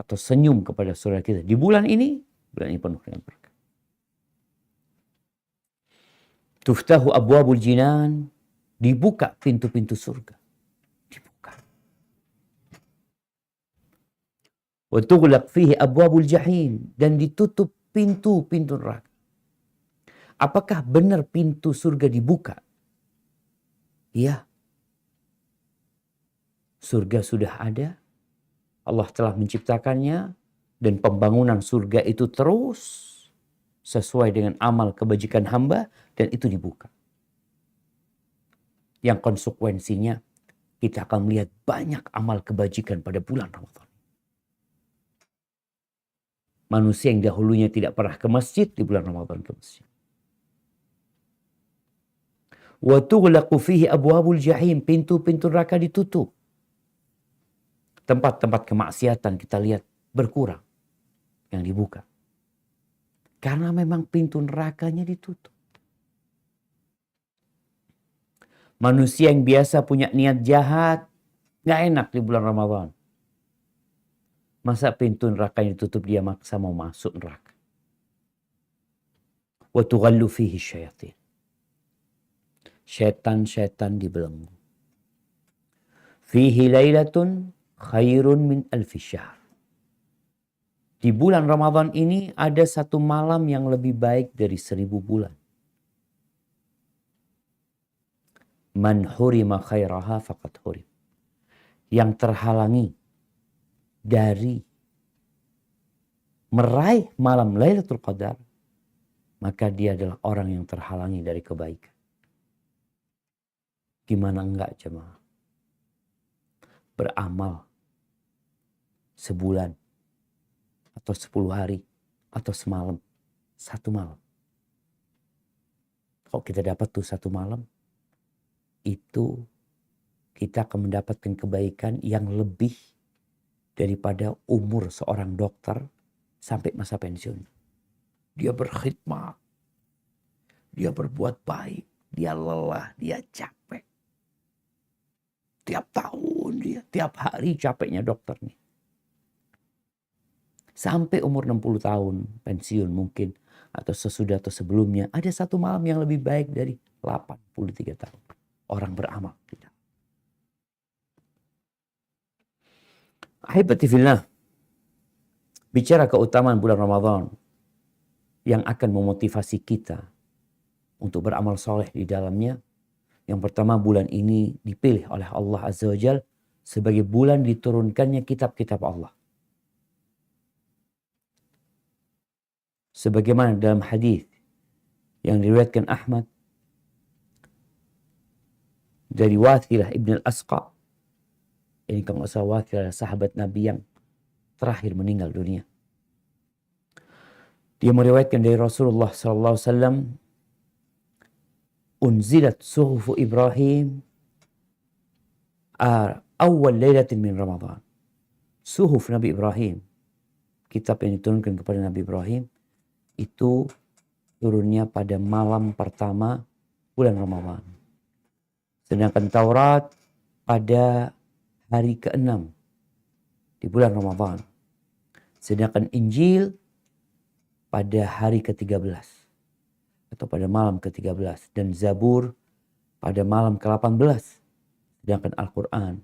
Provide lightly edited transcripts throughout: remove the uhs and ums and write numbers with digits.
atau senyum kepada saudara kita di bulan ini penuh dengan berkah. Tuftahu abwabul jinan, dibuka pintu-pintu surga. Dibuka. Wa tughlaq fihi abwabul jahim, dan ditutup pintu-pintu neraka. Apakah benar pintu surga dibuka? Iya. Surga sudah ada. Allah telah menciptakannya, dan pembangunan surga itu terus sesuai dengan amal kebajikan hamba, dan itu dibuka. Yang konsekuensinya kita akan melihat banyak amal kebajikan pada bulan Ramadan. Manusia yang dahulunya tidak pernah ke masjid, di bulan Ramadan ke masjid. Wa tughlaqu fihi abwabul jahim, pintu-pintu neraka ditutup. Tempat-tempat kemaksiatan kita lihat berkurang yang dibuka. Karena memang pintu nerakanya ditutup. Manusia yang biasa punya niat jahat, gak enak di bulan Ramadan. Masa pintu nerakanya ditutup, dia maksa mau masuk neraka. Wa tughallu fihi syayatin. Syaitan-syaitan dibelenggu. Fihi lailatun khairun min alfi syahr. Di bulan Ramadan ini ada satu malam yang lebih baik dari 1000 bulan. Man hurima khairaha faqad hurim. Yang terhalangi dari meraih malam Lailatul Qadar, maka dia adalah orang yang terhalangi dari kebaikan. Gimana enggak jemaah? Beramal sebulan, atau 10 hari, atau semalam, satu malam. Kalau kita dapat tuh satu malam, itu kita akan mendapatkan kebaikan yang lebih daripada umur seorang dokter sampai masa pensiun. Dia berkhidmat, dia berbuat baik, dia lelah, dia capek. Tiap tahun dia, tiap hari capeknya dokter nih. Sampai umur 60 tahun pensiun mungkin, atau sesudah atau sebelumnya, ada satu malam yang lebih baik dari 83 tahun. Orang beramal. Ahibati fillah, bicara keutamaan bulan Ramadan yang akan memotivasi kita untuk beramal soleh di dalamnya. Yang pertama, bulan ini dipilih oleh Allah Azza wa Jalla sebagai bulan diturunkannya kitab-kitab Allah. Sebagaimana dalam hadis yang diriwayatkan Ahmad dari Wathilah ibn al-Asqa. Ini kalau nggak salah Wathilah sahabat Nabi yang terakhir meninggal dunia. Dia meriwayatkan dari Rasulullah SAW, unzilat suhufu Ibrahim awal laylatin min Ramadan. Suhuf Nabi Ibrahim, kitab yang diturunkan kepada Nabi Ibrahim, itu turunnya pada malam pertama bulan Ramadan. Sedangkan Taurat pada hari ke-6 di bulan Ramadan. Sedangkan Injil pada hari ke-13 atau pada malam ke-13. Dan Zabur pada malam ke-18. Sedangkan Al-Quran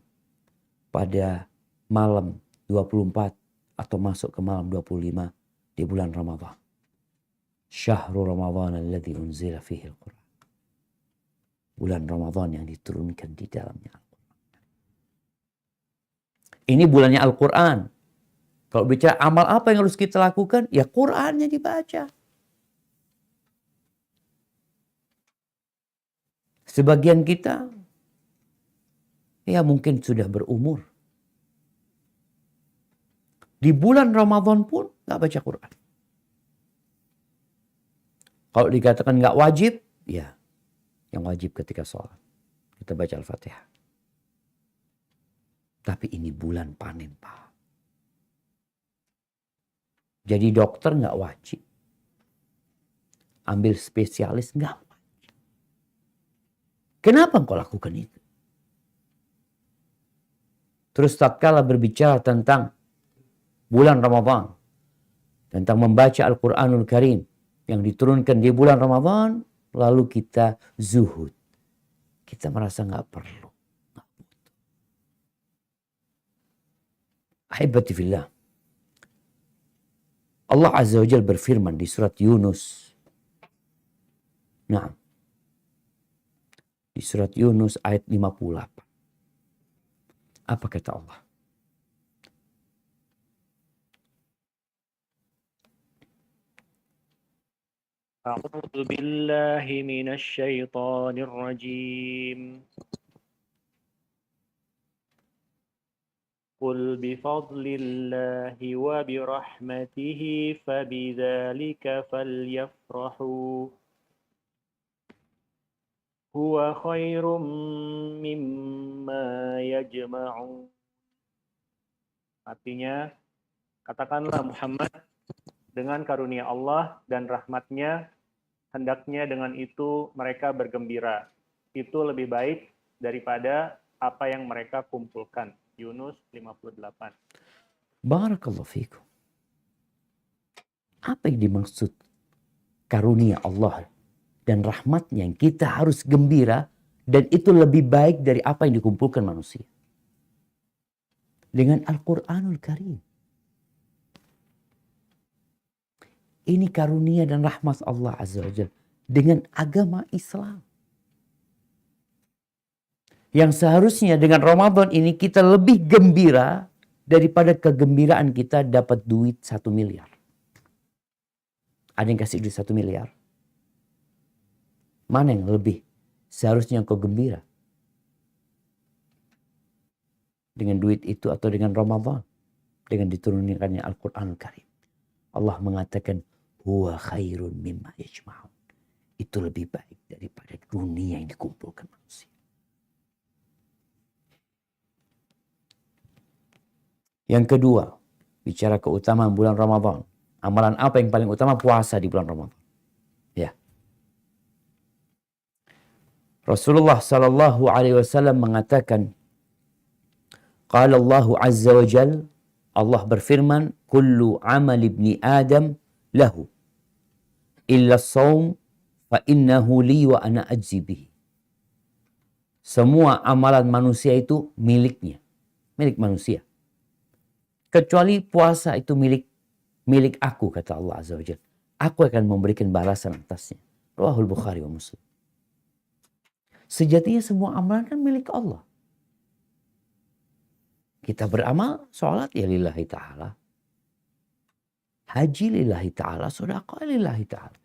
pada malam 24 atau masuk ke malam 25 di bulan Ramadan. Syahrul Ramadan alladzi unzila fihi al-Quran. Bulan Ramadan yang diturunkan di dalamnya Al-Quran. Ini bulannya Al-Quran. Kalau bicara amal apa yang harus kita lakukan? Ya Qurannya dibaca. Sebagian kita ya mungkin sudah berumur. Di bulan Ramadan pun gak baca Quran. Kalau dikatakan gak wajib, ya yang wajib ketika sholat kita baca Al-Fatihah. Tapi ini bulan panen, Pak. Jadi dokter gak wajib. Ambil spesialis gak wajib. Kenapa engkau lakukan itu? Terus tatkala berbicara tentang bulan Ramadan, tentang membaca Al-Quranul Karim yang diturunkan di bulan Ramadan, lalu kita zuhud. Kita merasa nggak perlu. Ahibati fillah. Allah Azza wa Jalla berfirman di surat Yunus. Nah, di surat Yunus ayat 58. Apa kata Allah? أعوذ بالله من الشيطان الرجيم قل بفضل الله وبرحمته فبذلك فليفرحوا هو خير مما يجمعون. Artinya, katakanlah Muhammad, dengan karunia Allah dan rahmatnya, hendaknya dengan itu mereka bergembira. Itu lebih baik daripada apa yang mereka kumpulkan. Yunus 58. Barakallahu fikum. Apa yang dimaksud karunia Allah dan rahmatnya yang kita harus gembira, dan itu lebih baik dari apa yang dikumpulkan manusia? Dengan Al-Quranul Karim. Ini karunia dan rahmat Allah Azza wa Jalla dengan agama Islam. Yang seharusnya dengan Ramadan ini kita lebih gembira daripada kegembiraan kita dapat duit 1 miliar. Ada yang kasih duit 1 miliar? Mana yang lebih seharusnya kau gembira? Dengan duit itu atau dengan Ramadan? Dengan diturunkannya Al-Quranul Karim. Allah mengatakan, huwa khairun mimma yajma'un. Itu lebih baik daripada dunia yang dikumpulkan manusia. Yang kedua, bicara keutamaan bulan Ramadan. Amalan apa yang paling utama? Puasa di bulan Ramadan. Ya. Rasulullah sallallahu alaihi wasallam mengatakan, qala Allah azza wa jalla, Allah berfirman, kullu amal ibni Adam lahu illa as-shaum fa innahu li wa ana ajzi bihi. Semua amalan manusia itu miliknya, milik manusia. Kecuali puasa itu milik aku, kata Allah Azza wa Jalla. Aku akan memberikan balasan atasnya. Rawahul Bukhari wa Muslim. Sejatinya semua amalan kan milik Allah. Kita beramal, sholat ya lillahi ta'ala. Haji lillahi ta'ala, sedekah lillahi ta'ala.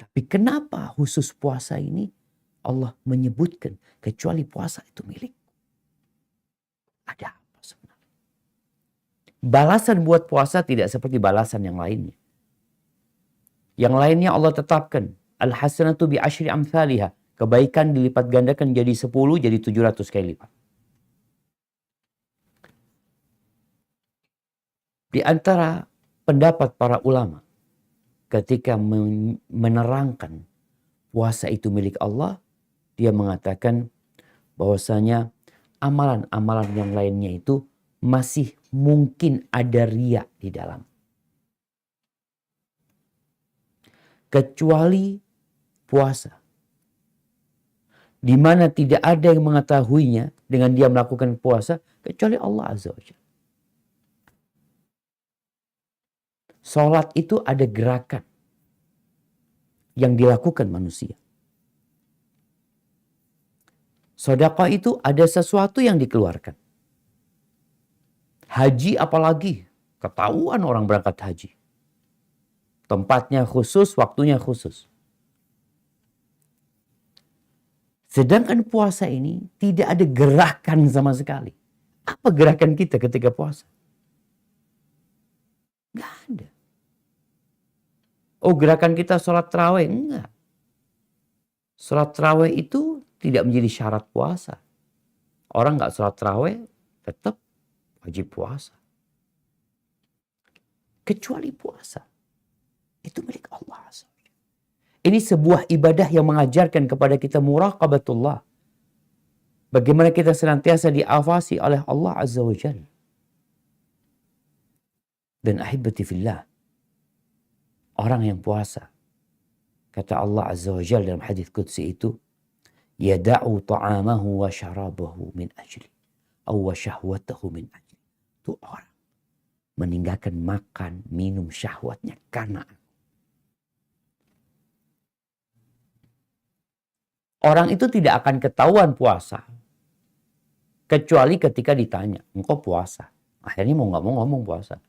Tapi kenapa khusus puasa ini Allah menyebutkan kecuali puasa itu milik? Ada apa sebenarnya? Balasan buat puasa tidak seperti balasan yang lainnya. Yang lainnya Allah tetapkan, al-hasanatu bi asyri amthaliha. Kebaikan dilipat gandakan jadi 10, jadi 700 kali lipat. Di antara pendapat para ulama ketika menerangkan puasa itu milik Allah, dia mengatakan bahwasanya amalan-amalan yang lainnya itu masih mungkin ada riya di dalam. Kecuali puasa, di mana tidak ada yang mengetahuinya dengan dia melakukan puasa kecuali Allah Azza wa Jalla. Salat itu ada gerakan yang dilakukan manusia. Sedekah itu ada sesuatu yang dikeluarkan. Haji apalagi, ketahuan orang berangkat haji. Tempatnya khusus, waktunya khusus. Sedangkan puasa ini tidak ada gerakan sama sekali. Apa gerakan kita ketika puasa? Gak ada. Oh, gerakan kita sholat tarawih? Enggak. Sholat tarawih itu tidak menjadi syarat puasa. Orang gak sholat tarawih tetap wajib puasa. Kecuali puasa. Itu milik Allah. Ini sebuah ibadah yang mengajarkan kepada kita muraqabatullah. Bagaimana kita senantiasa diawasi oleh Allah Azza wa Jalla. Dan ahibati fillah, orang yang puasa, kata Allah Azza wa Jalla dalam hadis qudsi itu, yada'u ta'amahu wa syarabahu min ajli, wa syahwatahu min ajli. Itu orang meninggalkan makan, minum syahwatnya karena orang itu tidak akan ketahuan puasa kecuali ketika ditanya, engkau puasa? Akhirnya mau nggak mau ngomong puasa.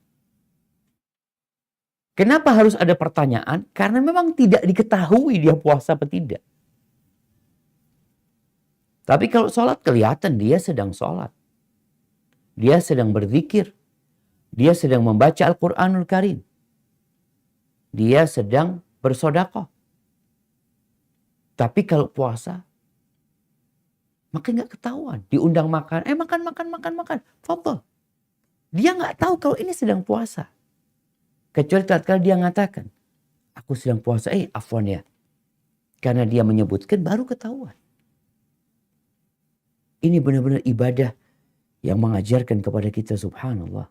Kenapa harus ada pertanyaan? Karena memang tidak diketahui dia puasa atau tidak. Tapi kalau sholat kelihatan dia sedang sholat. Dia sedang berzikir. Dia sedang membaca Al-Quranul Karim. Dia sedang bersedekah. Tapi kalau puasa, makin nggak ketahuan. Diundang makan, makan. Fadhal. Dia nggak tahu kalau ini sedang puasa. Kecuali tatkala dia mengatakan, aku sedang puasa, afwan ya. Karena dia menyebutkan baru ketahuan. Ini benar-benar ibadah yang mengajarkan kepada kita, subhanallah.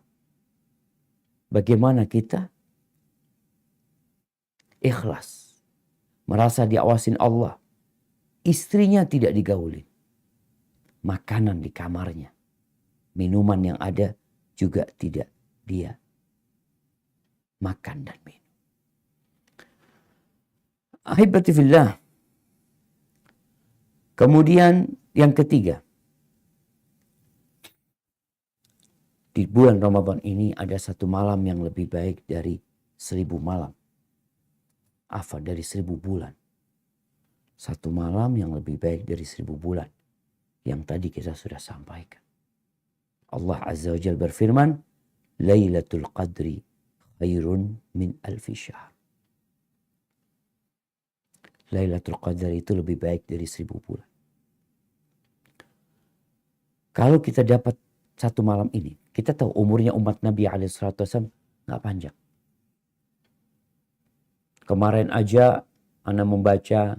Bagaimana kita ikhlas. Merasa diawasin Allah. Istrinya tidak digaulin. Makanan di kamarnya. Minuman yang ada juga tidak dia makan dan minum. Ahibati fillah. Kemudian yang ketiga. Di bulan Ramadan ini ada satu malam yang lebih baik dari 1000 malam. Dari 1000 bulan. Satu malam yang lebih baik dari 1000 bulan. Yang tadi kita sudah sampaikan. Allah Azza wa Jalla berfirman, Lailatul Qadri khairun min alfi syahr. Lailatul Qadar itu lebih baik dari 1000 bulan. Kalau kita dapat satu malam ini, kita tahu umurnya umat Nabi SAW nggak panjang. Kemarin aja Ana membaca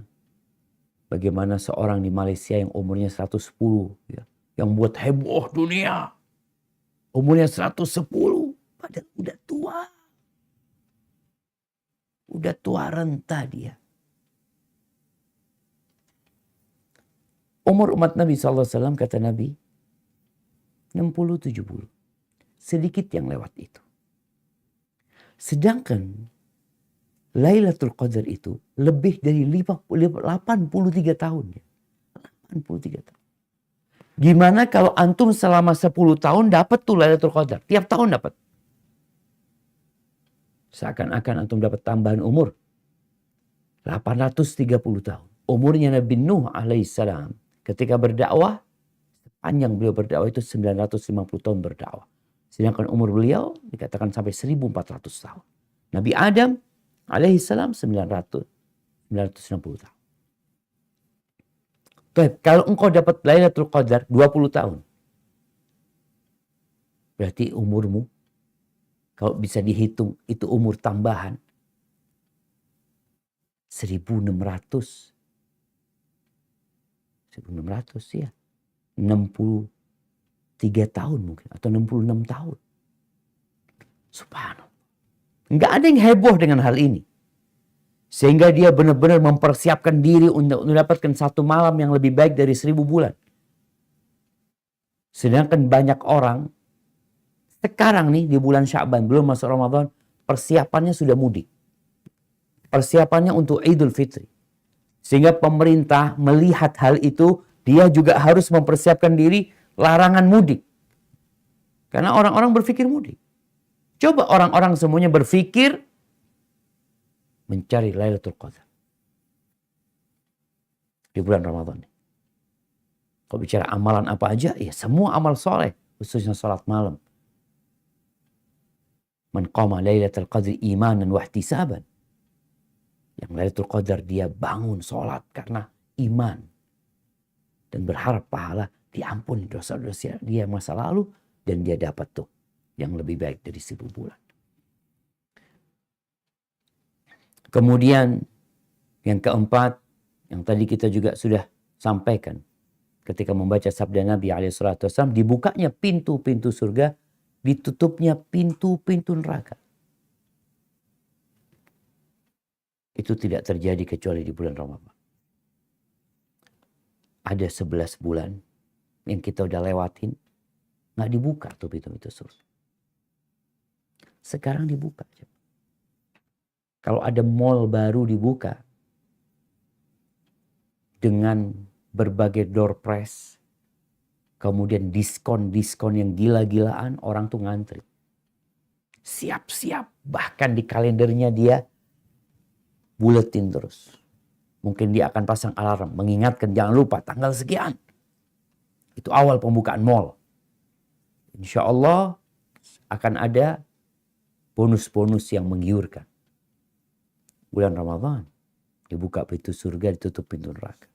bagaimana seorang di Malaysia yang umurnya 110, ya, yang buat heboh dunia. Umurnya 110, padahal udah tua. Udah tua renta dia. Umur umat Nabi SAW kata Nabi 60-70. Sedikit yang lewat itu. Sedangkan Lailatul Qadar itu lebih dari 83 tahun. 83 tahun. Gimana kalau antum selama 10 tahun dapat tuh Lailatul Qadar? Tiap tahun dapat. Seakan-akan antum dapat tambahan umur. 830 tahun. Umurnya Nabi Nuh alaihissalam ketika berdakwah, panjang beliau berdakwah itu 950 tahun berdakwah. Sedangkan umur beliau dikatakan sampai 1400 tahun. Nabi Adam alaihissalam 960 tahun. Baik, kalau engkau dapat Lailatul Qadar 20 tahun. Berarti umurmu, kalau bisa dihitung, itu umur tambahan 1600 ya. 63 tahun mungkin. Atau 66 tahun. Subhanallah. Nggak ada yang heboh dengan hal ini. Sehingga dia benar-benar mempersiapkan diri untuk mendapatkan satu malam yang lebih baik dari 1000 bulan. Sedangkan banyak orang sekarang nih di bulan Sya'ban, belum masuk Ramadan, persiapannya sudah mudik. Persiapannya untuk Idul Fitri. Sehingga pemerintah melihat hal itu, dia juga harus mempersiapkan diri larangan mudik. Karena orang-orang berpikir mudik. Coba orang-orang semuanya berpikir mencari Lailatul Qadar di bulan Ramadan. Kalau bicara amalan apa aja, ya semua amal soleh, khususnya salat malam. Man qama Lailatul Qadri imanan wa ihtisaban. Yang Lailatul Qadar dia bangun salat karena iman dan berharap pahala, diampuni dosa-dosa dia masa lalu, dan dia dapat tuh yang lebih baik dari 1000 bulan. Kemudian yang keempat, yang tadi kita juga sudah sampaikan ketika membaca sabda Nabi SAW, dibukanya pintu-pintu surga ditutupnya pintu-pintu neraka. Itu tidak terjadi kecuali di bulan Ramadan. Ada 11 bulan yang kita udah lewatin, nggak dibuka tuh pintu-pintu surga. Sekarang dibuka. Kalau ada mall baru dibuka dengan berbagai door prize, kemudian diskon-diskon yang gila-gilaan, orang tuh ngantri. Siap-siap, bahkan di kalendernya dia buletin terus. Mungkin dia akan pasang alarm, mengingatkan jangan lupa tanggal sekian. Itu awal pembukaan mall. Insya Allah akan ada bonus-bonus yang menggiurkan. Bulan Ramadan dibuka pintu surga, ditutup pintu neraka.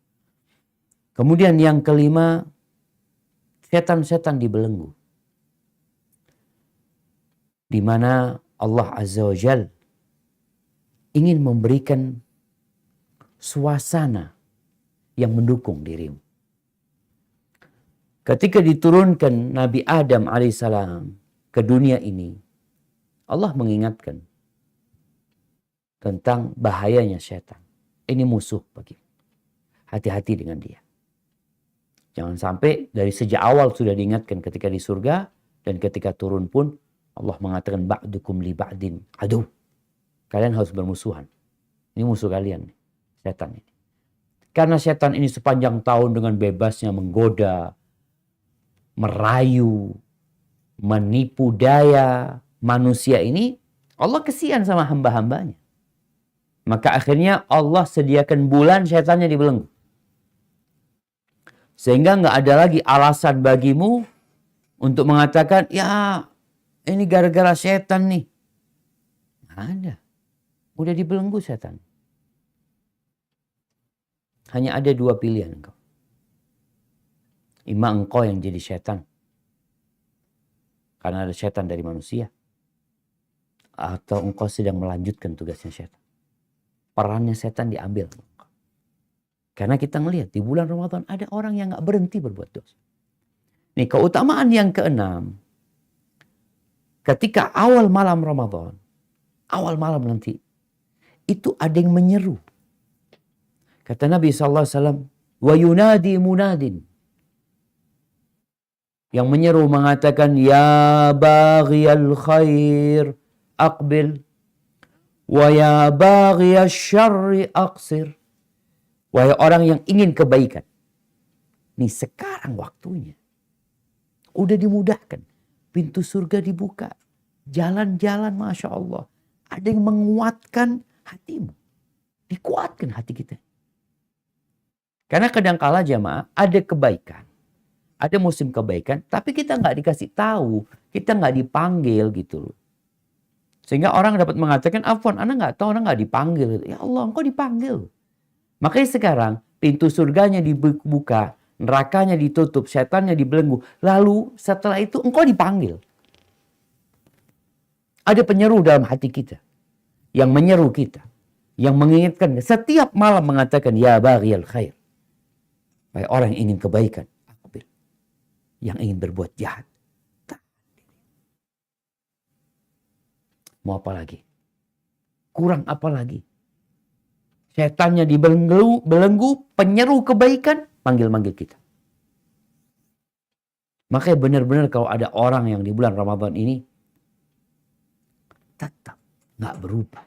Kemudian yang kelima, setan-setan dibelenggu. Di mana Allah Azza wa Jal ingin memberikan suasana yang mendukung dirimu. Ketika diturunkan Nabi Adam alaihissalam ke dunia ini, Allah mengingatkan tentang bahayanya setan. Ini musuh bagimu. Hati-hati dengan dia. Jangan sampai dari sejak awal sudah diingatkan ketika di surga dan ketika turun pun Allah mengatakan ba'dukum li ba'din adu. Kalian harus bermusuhan. Ini musuh kalian, setan ini. Karena setan ini sepanjang tahun dengan bebasnya menggoda, merayu, menipu daya manusia ini, Allah kesian sama hamba-hambanya. Maka akhirnya Allah sediakan bulan setannya dibelenggu. Sehingga nggak ada lagi alasan bagimu untuk mengatakan, ya ini gara-gara setan nih. Nggak ada. Udah dibelenggu setan. Hanya ada dua pilihan engkau. Ima engkau yang jadi setan. Karena ada setan dari manusia. Atau engkau sedang melanjutkan tugasnya setan. Perannya setan diambil. Karena kita ngelihat di bulan Ramadan ada orang yang gak berhenti berbuat dosa. Nih keutamaan yang keenam. Ketika awal malam Ramadan. Awal malam nanti. Itu ada yang menyeru. Kata Nabi SAW. Wa yunadi munadin. Yang menyeru mengatakan. Ya baghiyal khair. Aqbil. Wa ya baghiyal syarri aqsir. Wahai orang yang ingin kebaikan. Nih sekarang waktunya. Udah dimudahkan. Pintu surga dibuka. Jalan-jalan Masya Allah. Ada yang menguatkan hatimu. Dikuatkan hati kita. Karena kadangkala jamaah ada kebaikan. Ada musim kebaikan. Tapi kita nggak dikasih tahu. Kita nggak dipanggil gitu loh. Sehingga orang dapat mengatakan, Afwan, Anda nggak tahu, Anda nggak dipanggil. Ya Allah, engkau dipanggil. Makanya sekarang pintu surganya dibuka, nerakanya ditutup, setannya dibelenggu. Lalu setelah itu engkau dipanggil. Ada penyeru dalam hati kita. Yang menyeru kita. Yang mengingatkan. Setiap malam mengatakan, Ya baghiyal khair. Wahai orang yang ingin kebaikan. Yang ingin berbuat jahat. Mau apa lagi? Kurang apa lagi? Setannya dibelenggu, penyeru kebaikan, manggil-manggil kita. Makanya benar-benar kalau ada orang yang di bulan Ramadan ini tetap nggak berubah.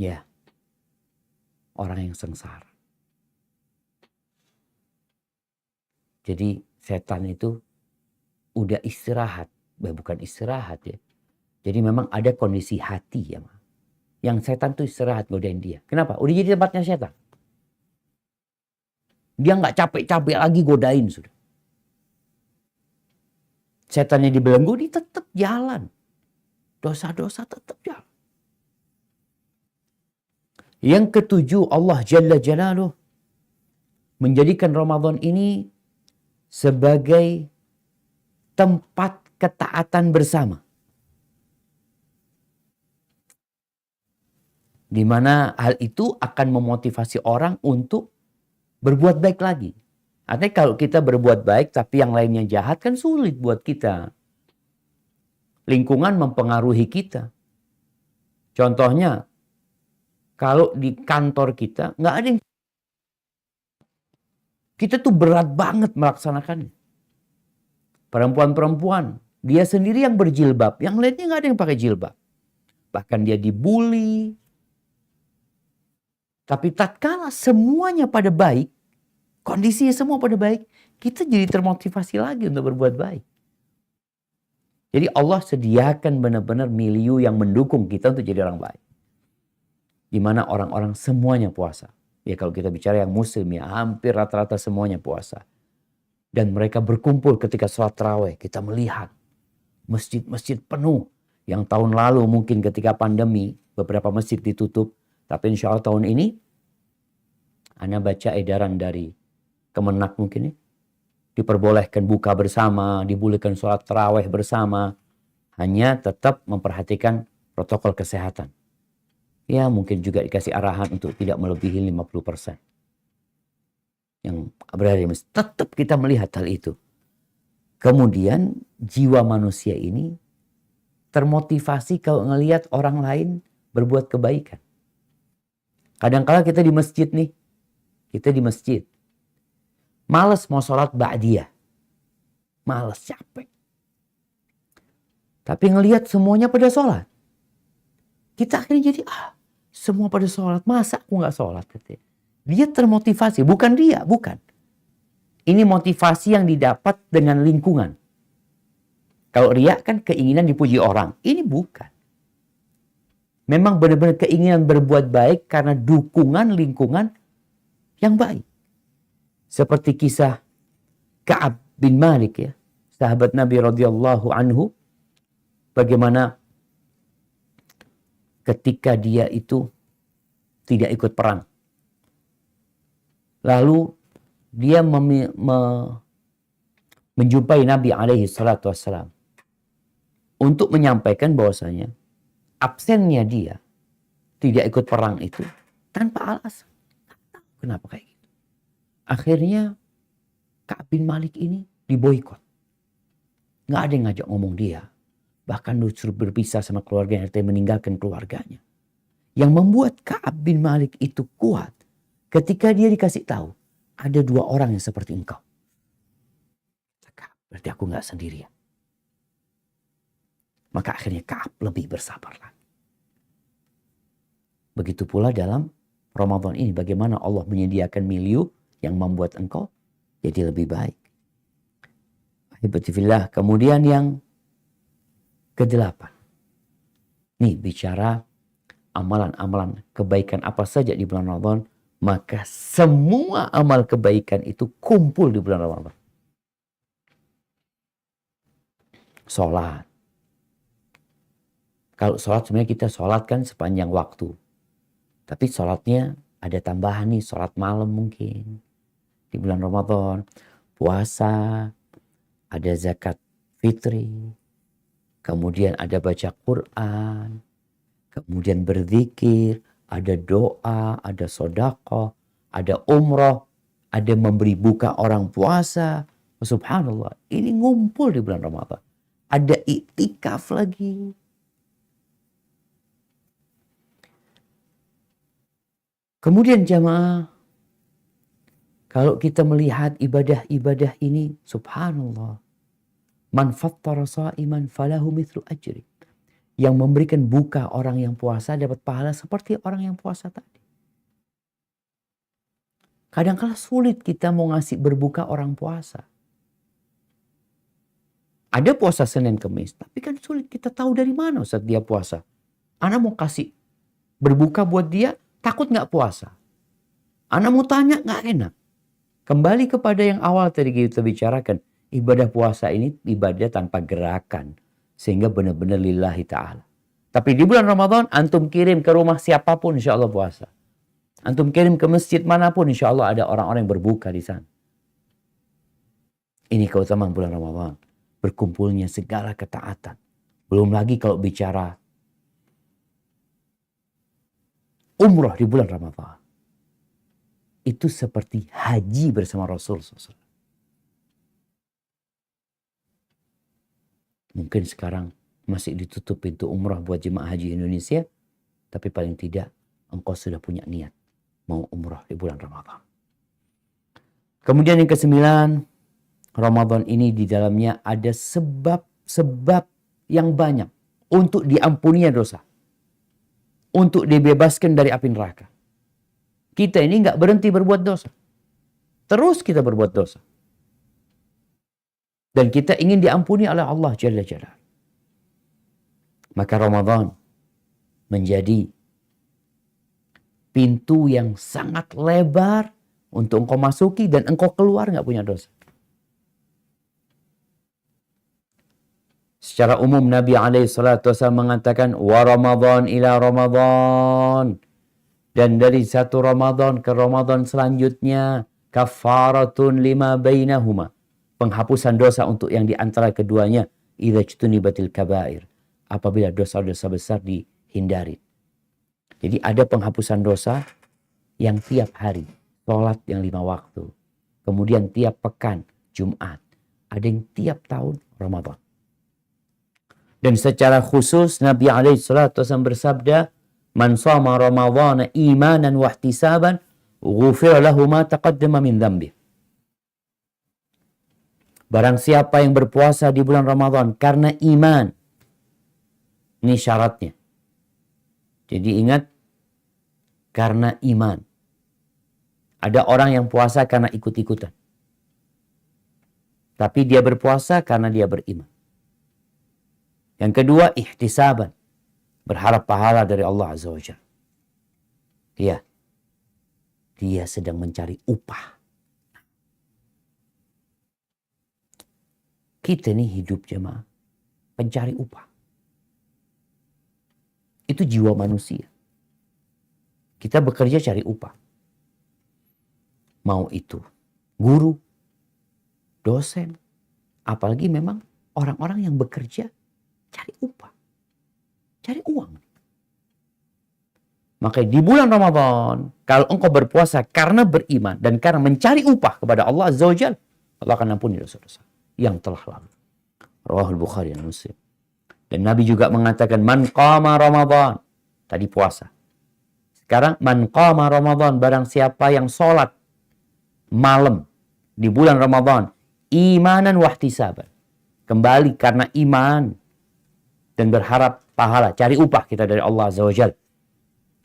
Ya, orang yang sengsara. Jadi setan itu udah istirahat, bukan istirahat ya. Jadi memang ada kondisi hati ya. Yang setan tuh istirahat godain dia. Kenapa? Udah jadi tempatnya setan. Dia nggak capek-capek lagi godain sudah. Setannya dibelenggu, dia tetap jalan. Dosa-dosa tetap jalan. Yang ketujuh, Allah Jalla Jalaluh menjadikan Ramadan ini sebagai tempat ketaatan bersama. Di mana hal itu akan memotivasi orang untuk berbuat baik lagi. Artinya kalau kita berbuat baik tapi yang lainnya jahat kan sulit buat kita. Lingkungan mempengaruhi kita. Contohnya, kalau di kantor kita nggak ada yang, kita tuh berat banget melaksanakannya. Perempuan-perempuan, dia sendiri yang berjilbab, yang lainnya nggak ada yang pakai jilbab. Bahkan dia dibully. Tapi tatkala semuanya pada baik, kondisinya semua pada baik, kita jadi termotivasi lagi untuk berbuat baik. Jadi Allah sediakan benar-benar milieu yang mendukung kita untuk jadi orang baik. Di mana orang-orang semuanya puasa. Ya kalau kita bicara yang muslim ya hampir rata-rata semuanya puasa. Dan mereka berkumpul ketika sholat tarawih. Kita melihat masjid-masjid penuh. Yang tahun lalu mungkin ketika pandemi beberapa masjid ditutup. Tapi insya Allah tahun ini Ana baca edaran dari Kemenak mungkin ya. Diperbolehkan buka bersama, dibolehkan sholat tarawih bersama. Hanya tetap memperhatikan protokol kesehatan. Ya mungkin juga dikasih arahan untuk tidak melebihi 50%. Yang berada di masjid. Tetap kita melihat hal itu. Kemudian jiwa manusia ini termotivasi kalau ngelihat orang lain berbuat kebaikan. Kadang-kala kita di masjid nih. Kita di masjid. Males mau sholat ba'diyah. Males, capek. Tapi ngelihat semuanya pada sholat. Kita akhirnya jadi, semua pada sholat. Masa aku nggak sholat? Dia termotivasi. Bukan dia, bukan. Ini motivasi yang didapat dengan lingkungan. Kalau riya kan keinginan dipuji orang. Ini bukan. Memang benar-benar keinginan berbuat baik karena dukungan lingkungan yang baik. Seperti kisah Ka'ab bin Malik ya. Sahabat Nabi radhiyallahu anhu. Bagaimana ketika dia itu tidak ikut perang. Lalu dia menjumpai Nabi alaihi salatu wassalam. Untuk menyampaikan bahwasanya absennya dia tidak ikut perang itu tanpa alasan. Kenapa kayak gitu? Akhirnya Ka'ab bin Malik ini diboikot. Nggak ada yang ngajak ngomong dia. Bahkan disuruh berpisah sama keluarganya, artinya meninggalkan keluarganya. Yang membuat Ka'ab bin Malik itu kuat ketika dia dikasih tahu ada 2 orang yang seperti engkau. Berarti aku nggak sendirian. Maka akhirnya Ka'ab lebih bersabar lagi. Begitu pula dalam Ramadan ini bagaimana Allah menyediakan milieu yang membuat engkau jadi lebih baik. Ahibatifillah. Kemudian yang ke-8. Nih bicara amalan-amalan kebaikan apa saja di bulan Ramadan. Maka semua amal kebaikan itu kumpul di bulan Ramadan. Sholat. Kalau sholat sebenarnya kita sholat kan sepanjang waktu. Tapi sholatnya ada tambahan nih. Sholat malam mungkin. Di bulan Ramadan, puasa, ada zakat fitri, kemudian ada baca Quran, kemudian berzikir, ada doa, ada sedekah, ada umroh, ada memberi buka orang puasa. Subhanallah, ini ngumpul di bulan Ramadan. Ada iktikaf lagi. Kemudian jamaah, kalau kita melihat ibadah-ibadah ini, subhanallah. Man fattara sha'iman falahu mithlu ajri. Yang memberikan buka orang yang puasa dapat pahala seperti orang yang puasa tadi. Kadang-kala sulit kita mau ngasih berbuka orang puasa. Ada puasa Senin Kemis, tapi kan sulit kita tahu dari mana Ustaz dia puasa. Ana mau kasih berbuka buat dia, takut nggak puasa. Ana mau tanya nggak enak. Kembali kepada yang awal tadi kita bicarakan. Ibadah puasa ini ibadah tanpa gerakan. Sehingga benar-benar lillahi ta'ala. Tapi di bulan Ramadan, antum kirim ke rumah siapapun insya Allah puasa. Antum kirim ke masjid manapun insya Allah ada orang-orang yang berbuka di sana. Ini keutamaan bulan Ramadan. Berkumpulnya segala ketaatan. Belum lagi kalau bicara umroh di bulan Ramadan. Itu seperti haji bersama Rasul SAW. Mungkin sekarang masih ditutup pintu umrah buat jemaah haji Indonesia, tapi paling tidak engkau sudah punya niat mau umrah di bulan Ramadan. Kemudian yang ke-9, Ramadan ini di dalamnya ada sebab-sebab yang banyak untuk diampuninya dosa, untuk dibebaskan dari api neraka. Kita ini nggak berhenti berbuat dosa, terus kita berbuat dosa, dan kita ingin diampuni oleh Allah Jalla Jalla. Maka Ramadan menjadi pintu yang sangat lebar untuk engkau masuki dan engkau keluar nggak punya dosa. Secara umum Nabi SAW mengatakan wa Ramadan ila Ramadan, dan dari satu Ramadan ke Ramadan selanjutnya kafaratun lima bainahuma, penghapusan dosa untuk yang di antara keduanya, idza jtunibatil kabair, apabila dosa-dosa besar dihindari. Jadi ada penghapusan dosa yang tiap hari, sholat yang 5 waktu. Kemudian tiap pekan, Jumat. Ada yang tiap tahun, Ramadan. Dan secara khusus Nabi SAW bersabda, man shama Ramadhana imanan wa ihtisaban, ghufira lahu ma taqaddama min dhanbi. Barang siapa yang berpuasa di bulan Ramadan karena iman, ini syaratnya. Jadi ingat, karena iman. Ada orang yang puasa karena ikut-ikutan, tapi dia berpuasa karena dia beriman. Yang kedua, ihtisaban, berharap pahala dari Allah Azza wa Jalla. Dia sedang mencari upah. Kita ini hidup jemaah pencari upah. Itu jiwa manusia. Kita bekerja cari upah. Mau itu guru, dosen, apalagi memang orang-orang yang bekerja cari upah, cari uang. Maka di bulan Ramadan, kalau engkau berpuasa karena beriman dan karena mencari upah kepada Allah Azza wa Jalla, Allah akan ampuni dosa-dosa yang telah lalu. Rawahul Bukhari dan Muslim. Dan Nabi juga mengatakan, man qama Ramadan. Tadi puasa. Sekarang, man qama Ramadan. Barang siapa yang sholat malam di bulan Ramadan, imanan wahtisaban. Kembali karena iman dan berharap pahala. Cari upah kita dari Allah Azza wa Jalla.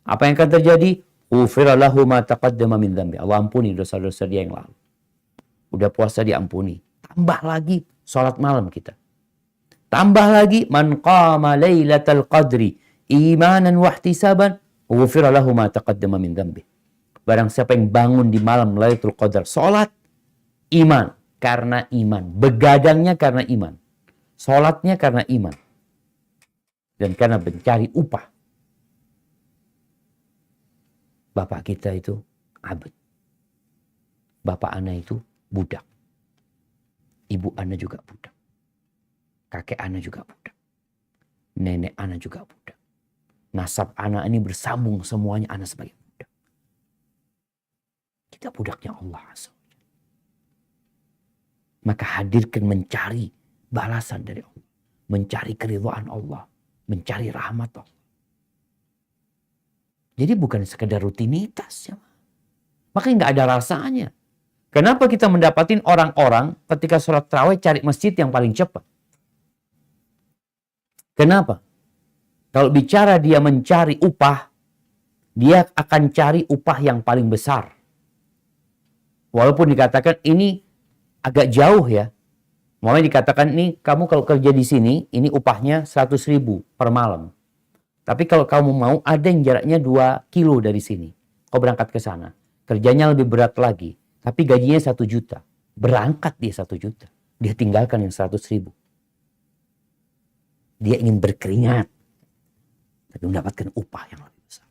Apa yang akan terjadi? Ghufira lahu ma taqaddama min dhanbi. Allah ampuni dosa-dosa dia yang lalu. Udah puasa diampuni. Tambah lagi sholat malam kita. Tambah lagi, man qama lailatal qadri imanan wahtisaban, ghufira lahu ma taqaddama min dhanbi. Barang siapa yang bangun di malam Lailatul Qadar, salat, iman, karena iman, begadangnya karena iman, salatnya karena iman, dan karena mencari upah. Bapak kita itu abd, bapak ana itu budak, ibu ana juga budak. Kakek anak juga budak. Nenek anak juga budak. Nasab anak ini bersambung semuanya anak sebagai budak. Kita budaknya Allah. Maka hadirkan mencari balasan dari Allah. Mencari keridhaan Allah. Mencari rahmat Allah. Jadi bukan sekedar rutinitas. Ya. Makanya nggak ada rasanya. Kenapa kita mendapatin orang-orang ketika sholat tarawih cari masjid yang paling cepat? Kenapa? Kalau bicara dia mencari upah, dia akan cari upah yang paling besar. Walaupun dikatakan ini agak jauh ya. Mulai dikatakan ini kamu kalau kerja di sini, ini upahnya 100.000 per malam. Tapi kalau kamu mau ada yang jaraknya 2 kilo dari sini. Kau berangkat ke sana. Kerjanya lebih berat lagi. Tapi gajinya 1 juta. Berangkat dia 1 juta. Dia tinggalkan yang 100.000. Dia ingin berkeringat, tapi mendapatkan upah yang lebih besar.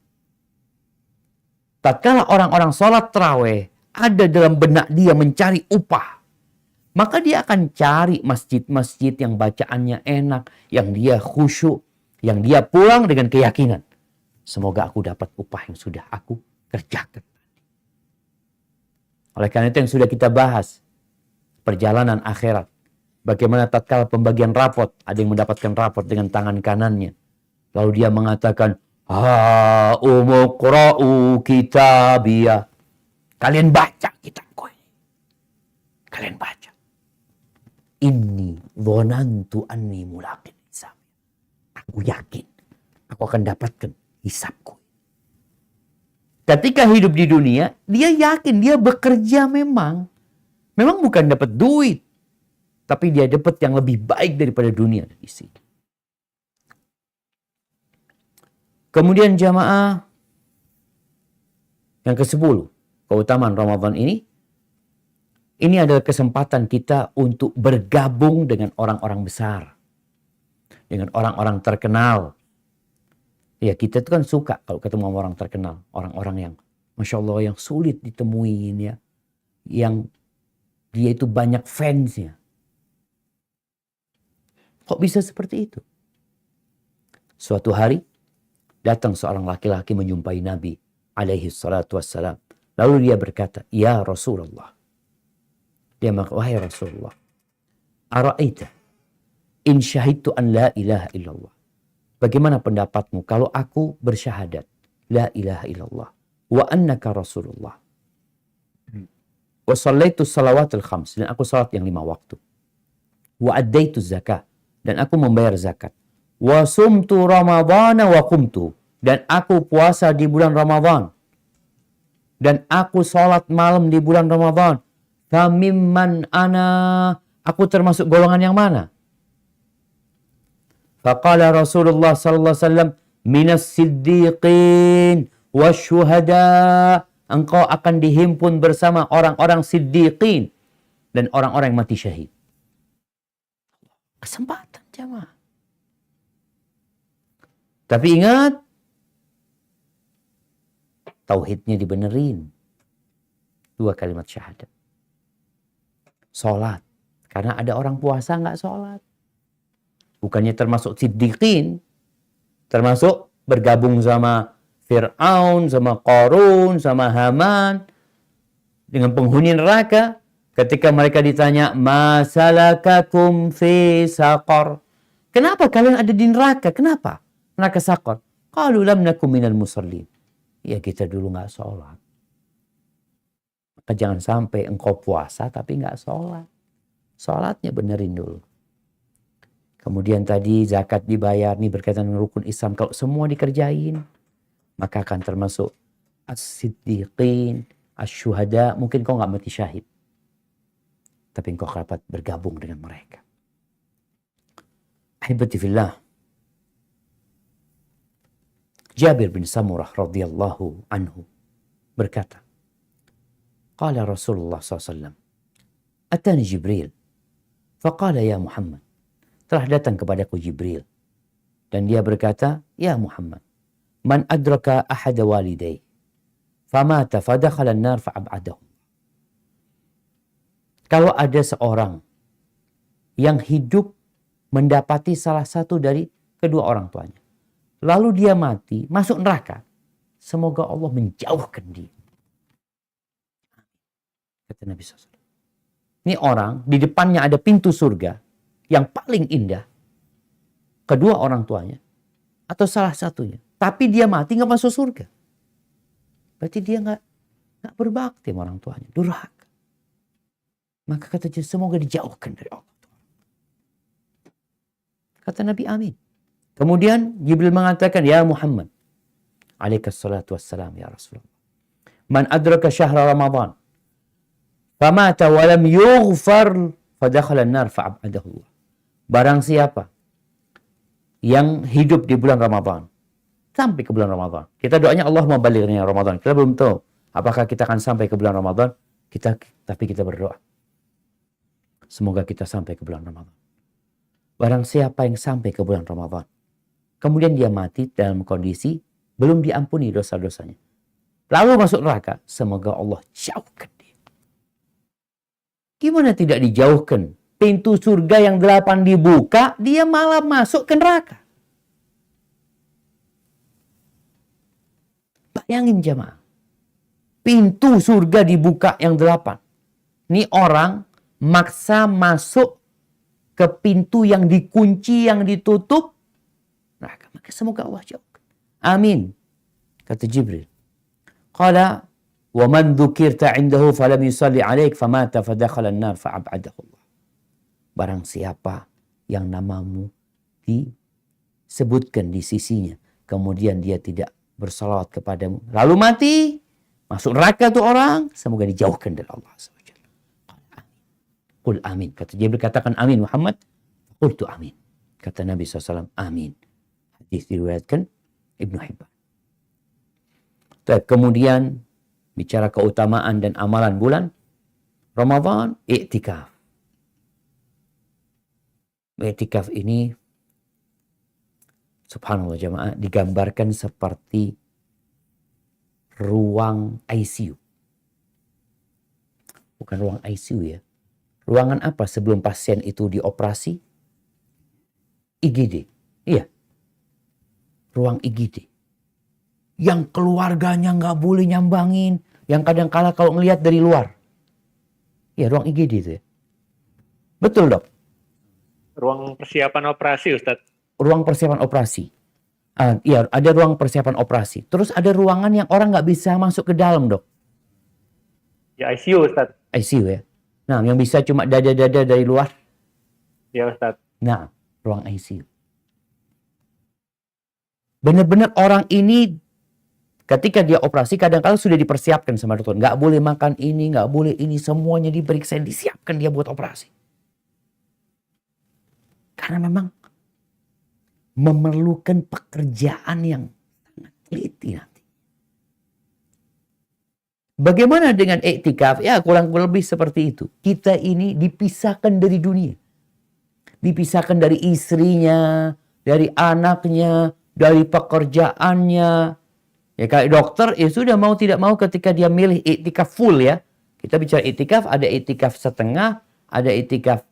Tatkala orang-orang sholat tarawih ada dalam benak dia mencari upah, maka dia akan cari masjid-masjid yang bacaannya enak, yang dia khusyuk, yang dia pulang dengan keyakinan. Semoga aku dapat upah yang sudah aku kerjakan. Oleh karena itu yang sudah kita bahas, perjalanan akhirat. Bagaimana tatkala pembagian rapot, ada yang mendapatkan rapot dengan tangan kanannya. Lalu dia mengatakan, ha umuqra'u kitabiyah. Kalian baca kitabku ini. Kalian baca. Inni dhonantu anni mulaqin hisab. Aku yakin aku akan dapatkan hisabku. Ketika hidup di dunia, dia yakin dia bekerja memang. Memang bukan dapat duit. Tapi dia dapat yang lebih baik daripada dunia dan isi. Kemudian jamaah yang ke-10. Keutamaan Ramadan ini. Ini adalah kesempatan kita untuk bergabung dengan orang-orang besar. Dengan orang-orang terkenal. Ya kita itu kan suka kalau ketemu orang terkenal. Orang-orang yang Masya Allah yang sulit ditemuin ya. Yang dia itu banyak fansnya. Kok bisa seperti itu? Suatu hari datang seorang laki-laki menjumpai Nabi alaihi salatu wassalam. Lalu dia berkata, ya Rasulullah. Dia mengatakan, wahai Rasulullah. Ara'aita in syahidtu an la ilaha illallah. Bagaimana pendapatmu kalau aku bersyahadat la ilaha illallah wa annaka Rasulullah. Wa sallaitu salawatul khams. Dan aku salat yang 5 waktu. Wa addaitu zakah. Dan aku membayar zakat. Wa sumtu ramadhana wa qumtu. Dan aku puasa di bulan Ramadan. Dan aku salat malam di bulan Ramadan. Famimman ana. Aku termasuk golongan yang mana? Faqala Rasulullah sallallahu alaihi wasallam minas siddiqin wasyuhada. Engkau akan dihimpun bersama orang-orang siddiqin dan orang-orang yang mati syahid. Kesempatan jamaah. Tapi ingat, tauhidnya dibenerin. 2 kalimat syahadat. Sholat. Karena ada orang puasa nggak sholat. Bukannya termasuk siddiqin. Termasuk bergabung sama Fir'aun, sama Qarun, sama Haman. Dengan penghuni neraka. Ketika mereka ditanya, masalakakum fi saqar. Kenapa kalian ada di neraka? Kenapa? Neraka saqar. Qalu lam nakum minal musallin. Ya kita dulu nggak sholat. Maka jangan sampai engkau puasa tapi nggak sholat. Sholatnya benerin dulu. Kemudian tadi zakat dibayar. Ini berkaitan dengan rukun Islam. Kalau semua dikerjain, maka akan termasuk as-siddiqin, as-syuhada. Mungkin kau nggak mati syahid. Tapi engkau dapat bergabung dengan mereka. Ahibati fillah. Jabir bin Samurah radhiyallahu anhu berkata, Qala Rasulullah SAW, Atani Jibril, faqala ya Muhammad, telah datang kepadaku Jibril. Dan dia berkata, ya Muhammad, man adraka ahada walidayh, famata fadakhala an-nar fa'ab'adahu. Kalau ada seorang yang hidup mendapati salah satu dari kedua orang tuanya, lalu dia mati, masuk neraka, semoga Allah menjauhkan dia. Kata Nabi SAW. Ini orang, di depannya ada pintu surga yang paling indah. Kedua orang tuanya, atau salah satunya. Tapi dia mati nggak masuk surga. Berarti dia nggak berbakti sama orang tuanya, durhaka. Maka kata dia, semoga dijauhkan dari Allah. Kata Nabi, amin. Kemudian Jibril mengatakan, ya Muhammad, alaikas salatu wassalam ya Rasulullah. Man adraka syahra Ramadan, famata walam yughfar, fadakhala an-nar fa'ab'adahu Allah. Barang siapa yang hidup di bulan Ramadan, sampai ke bulan Ramadan. Kita doanya Allah mau balighna Ramadan. Kita belum tahu apakah kita akan sampai ke bulan Ramadan. Tapi kita berdoa. Semoga kita sampai ke bulan Ramadan. Barang siapa yang sampai ke bulan Ramadan, kemudian dia mati dalam kondisi belum diampuni dosa-dosanya, lalu masuk neraka, semoga Allah jauhkan dia. Gimana tidak dijauhkan? Pintu surga yang 8 dibuka, dia malah masuk ke neraka. Bayangin jemaah. Pintu surga dibuka yang 8. Ini orang maksa masuk ke pintu yang dikunci, yang ditutup neraka. Maka semoga Allah jauhkan. Amin. Kata Jibril. Qala wa man dzukirta 'indahu falam yusalli 'alaik famata fadakhala an-nar fa'ab'adahu Allah. Barang siapa yang namamu disebutkan di sisinya, kemudian dia tidak bersalawat kepadamu, lalu mati, masuk neraka tuh orang, semoga dijauhkan dari Allah SWT. Qul amin. Kata Jibril, katakan amin Muhammad. Qultu amin. Kata Nabi SAW, amin. Hadis diriwayatkan Ibnu Hibban. Kemudian bicara keutamaan dan amalan bulan Ramadan, i'tikaf. I'tikaf ini subhanallah jamaah digambarkan seperti ruang ICU. Bukan ruang ICU ya. Ruangan apa sebelum pasien itu dioperasi? IGD. Iya. Ruang IGD. Yang keluarganya nggak boleh nyambangin. Yang kadang-kala kalau ngelihat dari luar. Ya ruang IGD itu ya. Betul dok. Ruang persiapan operasi Ustadz. Ruang persiapan operasi. Iya ada ruang persiapan operasi. Terus ada ruangan yang orang nggak bisa masuk ke dalam dok. Ya ICU Ustadz. ICU ya. Nah yang bisa cuma dada-dada dari luar. Ya Ustadz. Nah ruang ICU. Benar-benar orang ini ketika dia operasi kadang-kadang sudah dipersiapkan sama dokter. Nggak boleh makan ini, nggak boleh ini. Semuanya diperiksa, disiapkan dia buat operasi. Karena memang memerlukan pekerjaan yang sangat teliti nanti. Bagaimana dengan iktikaf? Ya kurang lebih seperti itu. Kita ini dipisahkan dari dunia. Dipisahkan dari istrinya, dari anaknya, dari pekerjaannya. Ya kayak dokter, ya sudah mau tidak mau ketika dia milih iktikaf full ya. Kita bicara iktikaf, ada iktikaf setengah, ada iktikaf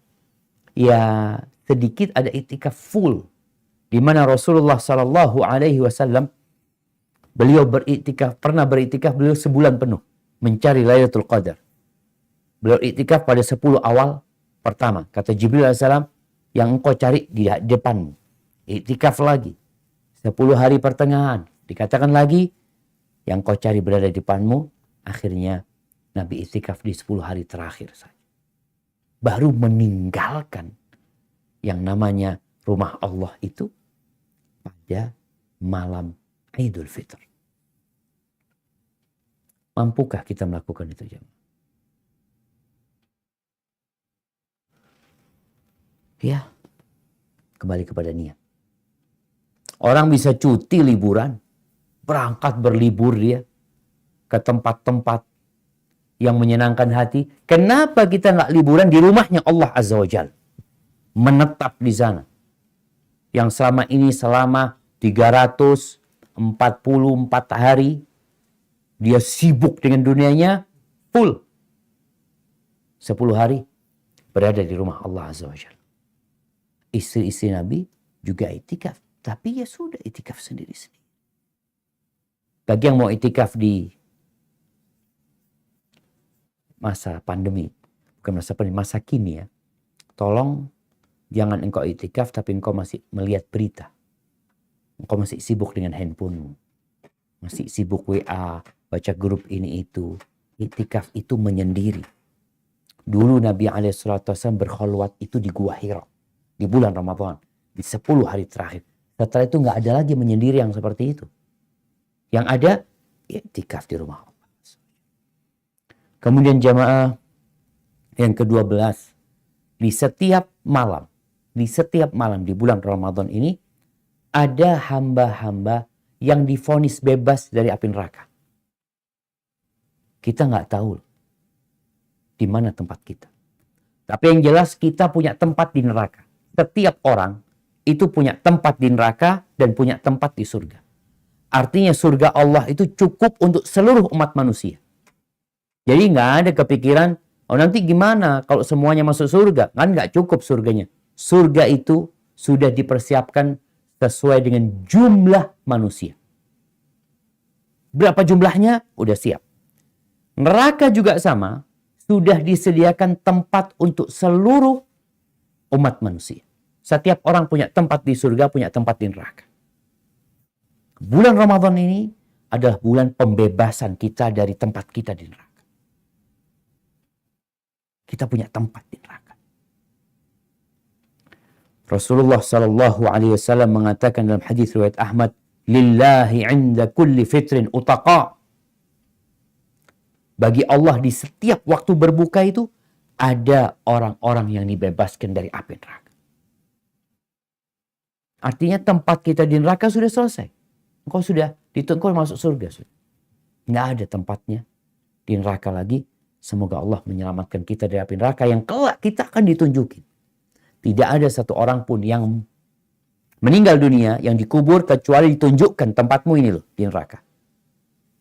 ya sedikit, ada iktikaf full. Di mana Rasulullah Sallallahu Alaihi Wasallam beliau beriktikaf, pernah beriktikaf beliau sebulan penuh mencari Lailatul Qadar. Beliau iktikaf pada 10 awal pertama. Kata Jibril alaihissalam, yang engkau cari di depanmu. Iktikaf lagi 10 hari pertengahan. Dikatakan lagi yang kau cari berada di depanmu. Akhirnya Nabi iktikaf di 10 hari terakhir saja. Baru meninggalkan yang namanya rumah Allah itu pada malam Idul Fitr. Mampukah kita melakukan itu jemaah? Ya, kembali kepada niat. Orang bisa cuti liburan, berangkat berlibur dia ke tempat-tempat yang menyenangkan hati. Kenapa kita nggak liburan di rumahnya Allah Azza wa Jalla? Menetap di sana. Yang selama ini selama 344 hari dia sibuk dengan dunianya full. 10 hari berada di rumah Allah Azza wa Jalla. Istri-istri Nabi juga itikaf. Tapi ya sudah itikaf sendiri-sendiri. Bagi yang mau itikaf di masa pandemi, bukan masa pandemi, masa kini ya. Tolong jangan engkau itikaf tapi engkau masih melihat berita. Engkau masih sibuk dengan handphonemu. Masih sibuk WA, baca grup ini itu. Itikaf itu menyendiri. Dulu Nabi SAW berkholwat itu di Gua Hira. Di bulan Ramadan. Di 10 hari terakhir. Setelah itu nggak ada lagi menyendiri yang seperti itu. Yang ada, iktikaf di rumah Allah. Kemudian jamaah yang ke-12. Di setiap malam di bulan Ramadan ini, ada hamba-hamba yang divonis bebas dari api neraka. Kita nggak tahu di mana tempat kita. Tapi yang jelas kita punya tempat di neraka. Setiap orang itu punya tempat di neraka dan punya tempat di surga. Artinya surga Allah itu cukup untuk seluruh umat manusia. Jadi nggak ada kepikiran, oh nanti gimana kalau semuanya masuk surga? Kan nggak cukup surganya. Surga itu sudah dipersiapkan sesuai dengan jumlah manusia. Berapa jumlahnya? Udah siap. Neraka juga sama, sudah disediakan tempat untuk seluruh umat manusia. Setiap orang punya tempat di surga, punya tempat di neraka. Bulan Ramadan ini adalah bulan pembebasan kita dari tempat kita di neraka. Kita punya tempat di neraka. Rasulullah Shallallahu Alaihi Wasallam mengatakan dalam hadis riwayat Ahmad, "Lillahi 'inda kulli fitrin utaqa." Bagi Allah di setiap waktu berbuka itu ada orang-orang yang dibebaskan dari api neraka. Artinya tempat kita di neraka sudah selesai. Engkau sudah engkau masuk surga. Sudah. Nggak ada tempatnya di neraka lagi. Semoga Allah menyelamatkan kita dari api neraka yang kelak kita akan ditunjukin. Tidak ada satu orang pun yang meninggal dunia, yang dikubur, kecuali ditunjukkan tempatmu ini loh, di neraka.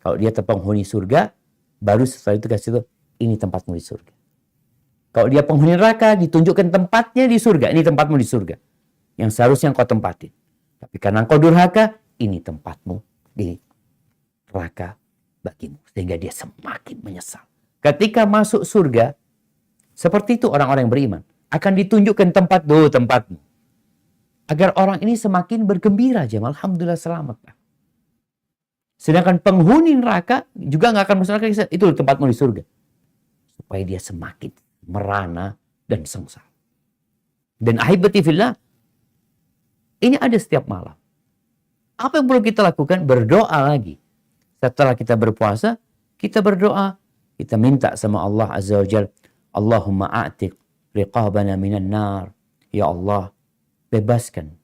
Kalau dia penghuni surga, baru setelah itu kasih tuh, ini tempatmu di surga. Kalau dia penghuni neraka, ditunjukkan tempatnya di surga. Ini tempatmu di surga. Yang seharusnya engkau tempatin. Tapi karena engkau durhaka, ini tempatmu di neraka bagimu. Sehingga dia semakin menyesal. Ketika masuk surga, seperti itu orang-orang yang beriman. Akan ditunjukkan tempatmu. Agar orang ini semakin bergembira aja. Alhamdulillah selamat. Sedangkan penghuni neraka juga nggak akan masuk neraka. Itu tempatmu di surga. Supaya dia semakin merana dan sengsara. Dan ahibati fillah, ini ada setiap malam. Apa yang perlu kita lakukan? Berdoa lagi. Setelah kita berpuasa, kita berdoa. Kita minta sama Allah Azza wa Jalla, Allahumma a'tiq riqabana minan nar. Ya Allah, bebaskan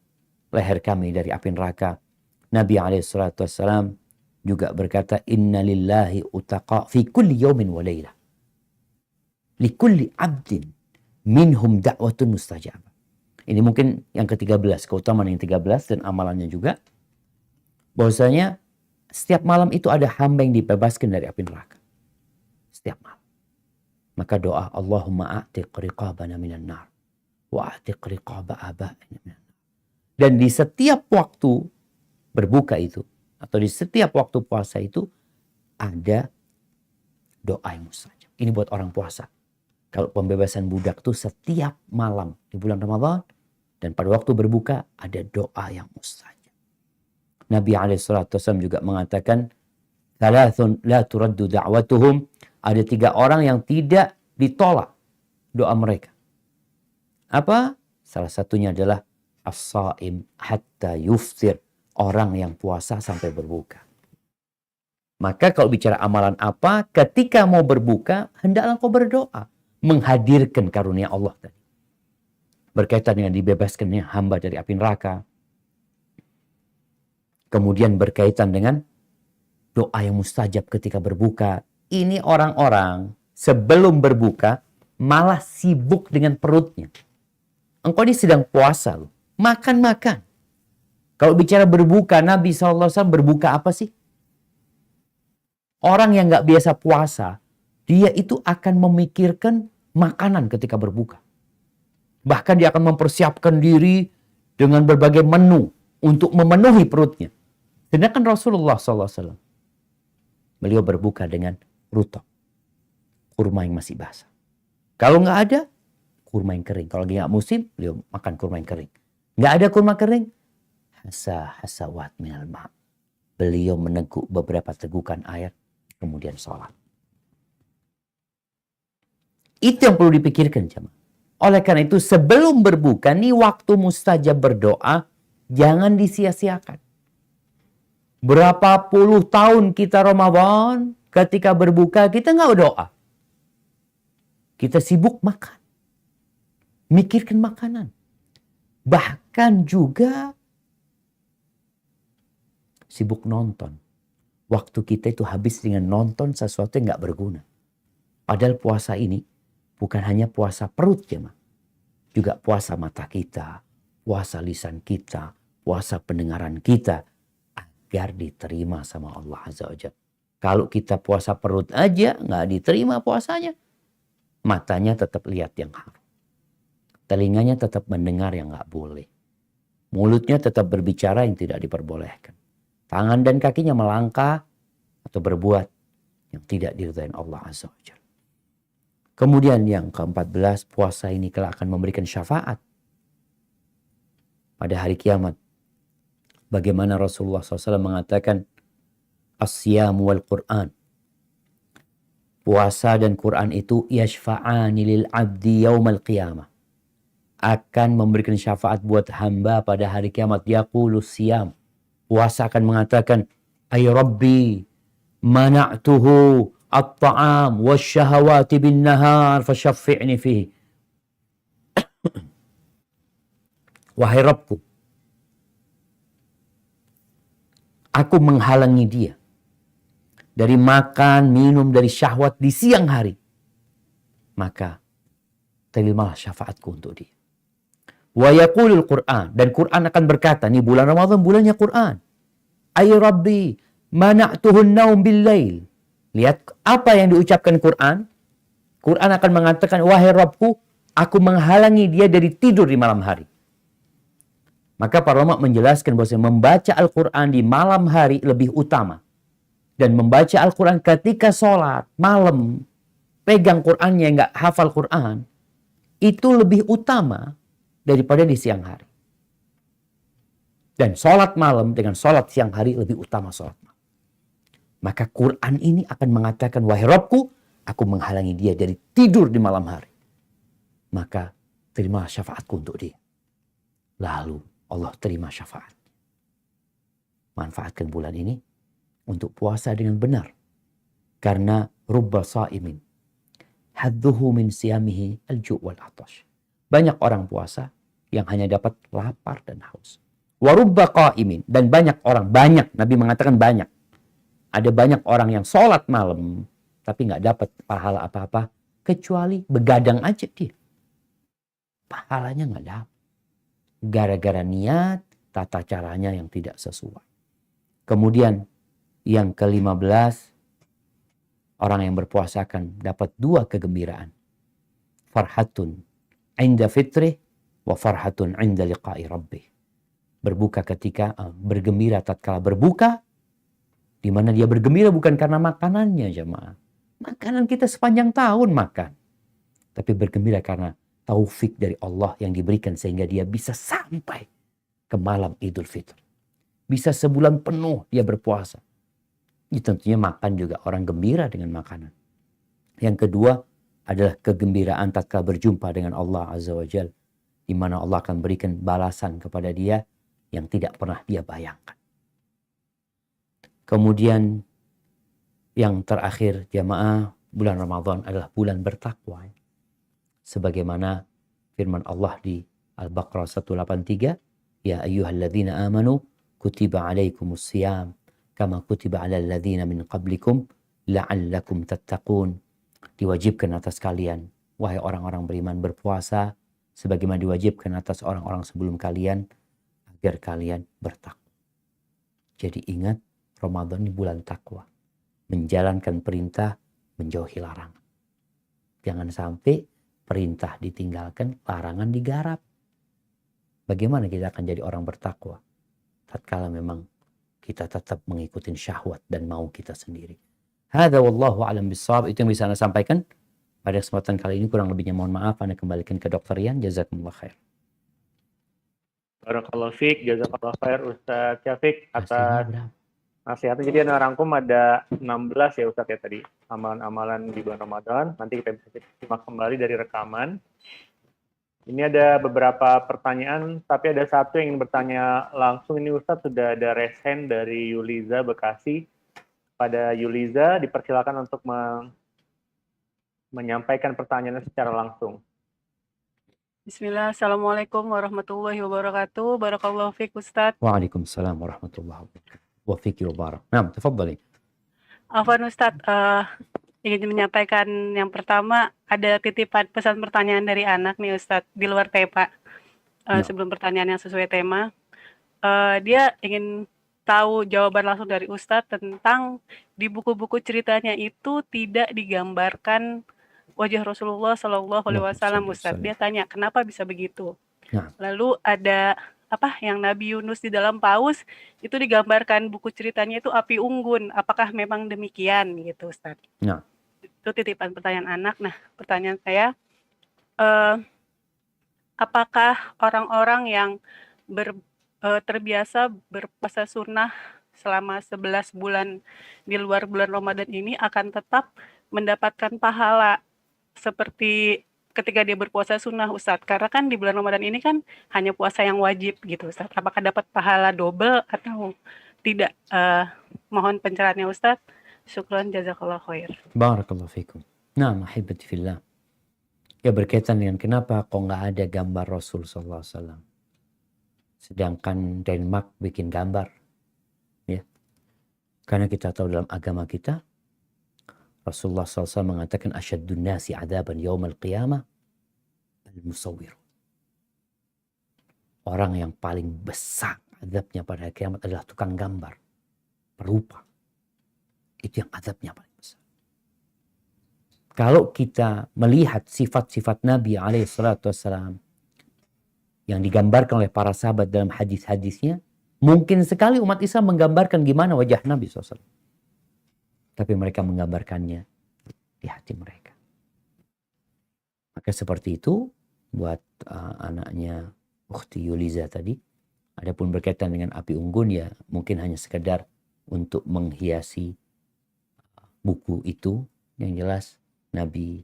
leher kami dari api neraka. Nabi SAW juga berkata, Inna lillahi utaqa fi kulli yawmin wa laylah. Likulli abdin minhum da'watun mustajabah. Ini mungkin yang ke-13, keutamaan yang 13 dan amalannya juga. Bahwasanya setiap malam itu ada hamba yang dibebaskan dari api neraka. Setiap malam. Maka doa, Allahumma a'tiq riqabana minan nar. Wa a'tiq riqaba aba'ina minan nar. Dan di setiap waktu berbuka itu, atau di setiap waktu puasa itu, ada doa yang mustajab. Ini buat orang puasa. Kalau pembebasan budak itu setiap malam di bulan Ramadan, dan pada waktu berbuka ada doa yang mustajab. Nabi SAW juga mengatakan, Thalathun la turaddu da'watuhum. Ada 3 orang yang tidak ditolak doa mereka. Apa? Salah satunya adalah as-saim hatta yuftir. Orang yang puasa sampai berbuka. Maka kalau bicara amalan apa, ketika mau berbuka, hendaklah kau berdoa. Menghadirkan karunia Allah tadi. Berkaitan dengan dibebaskannya hamba dari api neraka. Kemudian berkaitan dengan doa yang mustajab ketika berbuka. Ini orang-orang sebelum berbuka malah sibuk dengan perutnya. Engkau ini sedang puasa loh. Makan-makan. Kalau bicara berbuka, Nabi SAW berbuka apa sih? Orang yang gak biasa puasa, dia itu akan memikirkan makanan ketika berbuka. Bahkan dia akan mempersiapkan diri dengan berbagai menu untuk memenuhi perutnya. Sedangkan Rasulullah SAW, beliau berbuka dengan rutab, kurma yang masih basah. Kalau nggak ada, kurma yang kering. Kalau nggak musim, beliau makan kurma yang kering. Nggak ada kurma kering, hasawat minal ma'. Beliau meneguk beberapa tegukan air, kemudian sholat. Itu yang perlu dipikirkan, jemaah. Oleh karena itu, sebelum berbuka, nih waktu mustajab berdoa, jangan disia-siakan. Berapa puluh tahun kita Ramadan, ketika berbuka, kita nggak doa. Kita sibuk makan. Mikirkan makanan. Bahkan juga sibuk nonton. Waktu kita itu habis dengan nonton sesuatu yang nggak berguna. Padahal puasa ini bukan hanya puasa perut, jemaah. Juga puasa mata kita, puasa lisan kita, puasa pendengaran kita. Agar diterima sama Allah Azza wa Jalla. Kalau kita puasa perut aja, nggak diterima puasanya. Matanya tetap lihat yang haram. Telinganya tetap mendengar yang nggak boleh. Mulutnya tetap berbicara yang tidak diperbolehkan. Tangan dan kakinya melangkah atau berbuat yang tidak diridhai Allah Azza wa Jalla. Kemudian yang ke-14, puasa ini kelak akan memberikan syafaat pada hari kiamat. Bagaimana Rasulullah SAW mengatakan, as-siyam wal Qur'an. Puasa dan Quran itu yashfa'ani lil abdi yaumal qiyamah. Akan memberikan syafaat buat hamba pada hari kiamat. Yaqulu siyam. Puasa akan mengatakan, ay Rabbi, mana'tuhu at-ta'am wasyahawati bin nahar fasyaffi'ni fihi. Wahai Rabbku, aku menghalangi dia dari makan, minum, dari syahwat di siang hari. Maka terimalah syafaatku untuk dia. Wa yaqulul Qur'an. Dan Quran akan berkata, ini bulan Ramadan, bulannya Quran. Ay Rabbi, mana'tuhun naum bil lail. Lihat apa yang diucapkan Quran. Quran akan mengatakan, wahai Rabbku, aku menghalangi dia dari tidur di malam hari. Maka para ulama menjelaskan bahwa membaca Al-Quran di malam hari lebih utama. Dan membaca Al-Quran ketika sholat malam, pegang Qurannya nggak hafal Quran, itu lebih utama daripada di siang hari. Dan sholat malam dengan sholat siang hari lebih utama sholat malam. Maka Quran ini akan mengatakan, wahai Rabbku, aku menghalangi dia dari tidur di malam hari. Maka terima syafaatku untuk dia. Lalu Allah terima syafaat. Manfaatkan bulan ini untuk puasa dengan benar. Karena rubba sa'imin hadduhu min siyamihi al-ju' wal atash. Banyak orang puasa yang hanya dapat lapar dan haus. Wa rubba qa'imin, dan banyak orang, Nabi mengatakan banyak. Ada banyak orang yang sholat malam tapi nggak dapat pahala apa-apa kecuali begadang aja dia. Pahalanya nggak dapat. Gara-gara niat, tata caranya yang tidak sesuai. Kemudian yang ke-15, orang yang berpuasa akan dapat 2 kegembiraan. Farhatun inda fitrih wa farhatun inda liqa'i rabbih. Berbuka ketika bergembira tatkala berbuka, di mana dia bergembira bukan karena makanannya, jemaah. Makanan kita sepanjang tahun makan. Tapi bergembira karena taufik dari Allah yang diberikan sehingga dia bisa sampai ke malam Idul Fitri. Bisa sebulan penuh dia berpuasa. Itu tentunya makan juga, orang gembira dengan makanan. Yang kedua adalah kegembiraan tatkala berjumpa dengan Allah Azza wa Jalla, di mana Allah akan berikan balasan kepada dia yang tidak pernah dia bayangkan. Kemudian yang terakhir, jamaah, bulan Ramadan adalah bulan bertakwa. Sebagaimana firman Allah di Al-Baqarah 183, ya ayyuhalladzina amanu kutiba alaikumus siyam kama kutiba alal ladzina min qablikum la'allakum tattaqun. Diwajibkan atas kalian, wahai orang-orang beriman, berpuasa sebagaimana diwajibkan atas orang-orang sebelum kalian agar kalian bertakwa. Jadi ingat, Ramadan ini bulan takwa. Menjalankan perintah, menjauhi larangan. Jangan sampai perintah ditinggalkan, larangan digarap. Bagaimana kita akan jadi orang bertakwa tatkala memang kita tetap mengikuti syahwat dan mau kita sendiri. Hadza wallahu a'lam bissawab. Itu yang bisa Anda sampaikan pada kesempatan kali ini. Kurang lebihnya mohon maaf. Anda kembalikan ke Dr. Rian. Jazakumullah khair. Barakallahu fiik, jazakallahu khair Ustaz Syafiq atas nasihatnya. Jadi Anda rangkum ada 16 ya Ustaz ya tadi, amalan-amalan di bulan Ramadan. Nanti kita bisa simak kembali dari rekaman. Ini ada beberapa pertanyaan, tapi ada satu yang ingin bertanya langsung. Ini Ustaz, sudah ada raise hand dari Yuliza Bekasi. Pada Yuliza, dipersilakan untuk menyampaikan pertanyaannya secara langsung. Bismillah, Assalamualaikum warahmatullahi wabarakatuh. Barakallahu fiik Ustaz. Waalaikumsalam warahmatullahi wabarakatuh. Wa fiiki wa barak. Naam, tafadhali. Afwan Ustaz, ingin menyampaikan yang pertama, ada titipan pesan pertanyaan dari anak nih Ustaz, di luar tema. Sebelum pertanyaan yang sesuai tema, dia ingin tahu jawaban langsung dari Ustadz tentang di buku-buku ceritanya itu tidak digambarkan wajah Rasulullah Shallallahu Alaihi Wasallam. Ustadz, dia tanya kenapa bisa begitu. Lalu ada apa yang Nabi Yunus di dalam paus itu digambarkan buku ceritanya itu api unggun. Apakah memang demikian gitu Ustadz? Itu titipan pertanyaan anak. Nah, pertanyaan saya, apakah orang-orang yang terbiasa berpuasa sunnah selama 11 bulan di luar bulan Ramadan ini akan tetap mendapatkan pahala seperti ketika dia berpuasa sunnah, Ustadz? Karena kan di bulan Ramadan ini kan hanya puasa yang wajib gitu, Ustadz. Apakah dapat pahala double atau tidak? Mohon pencerahannya, Ustadz. Syukran, jazakallah khair. Barakallahu fikum. Nah, ahibati fillah. Ya berkaitan dengan kenapa kok nggak ada gambar Rasul sallallahu alaihi wasallam. Sedangkan Denmark bikin gambar. Ya. Karena kita tahu dalam agama kita, Rasulullah SAW mengatakan asyaddun nasi adaban yaumal qiyamah al-musawwir. Orang yang paling besar azabnya pada hari kiamat adalah tukang gambar, perupa. Itu yang azabnya paling besar. Kalau kita melihat sifat-sifat Nabi SAW yang digambarkan oleh para sahabat dalam hadis-hadisnya, mungkin sekali umat Islam menggambarkan gimana wajah Nabi SAW. Tapi mereka menggambarkannya di hati mereka. Maka seperti itu buat anaknya Ukhti Yuliza tadi. Adapun berkaitan dengan api unggun ya mungkin hanya sekedar untuk menghiasi buku itu. Yang jelas Nabi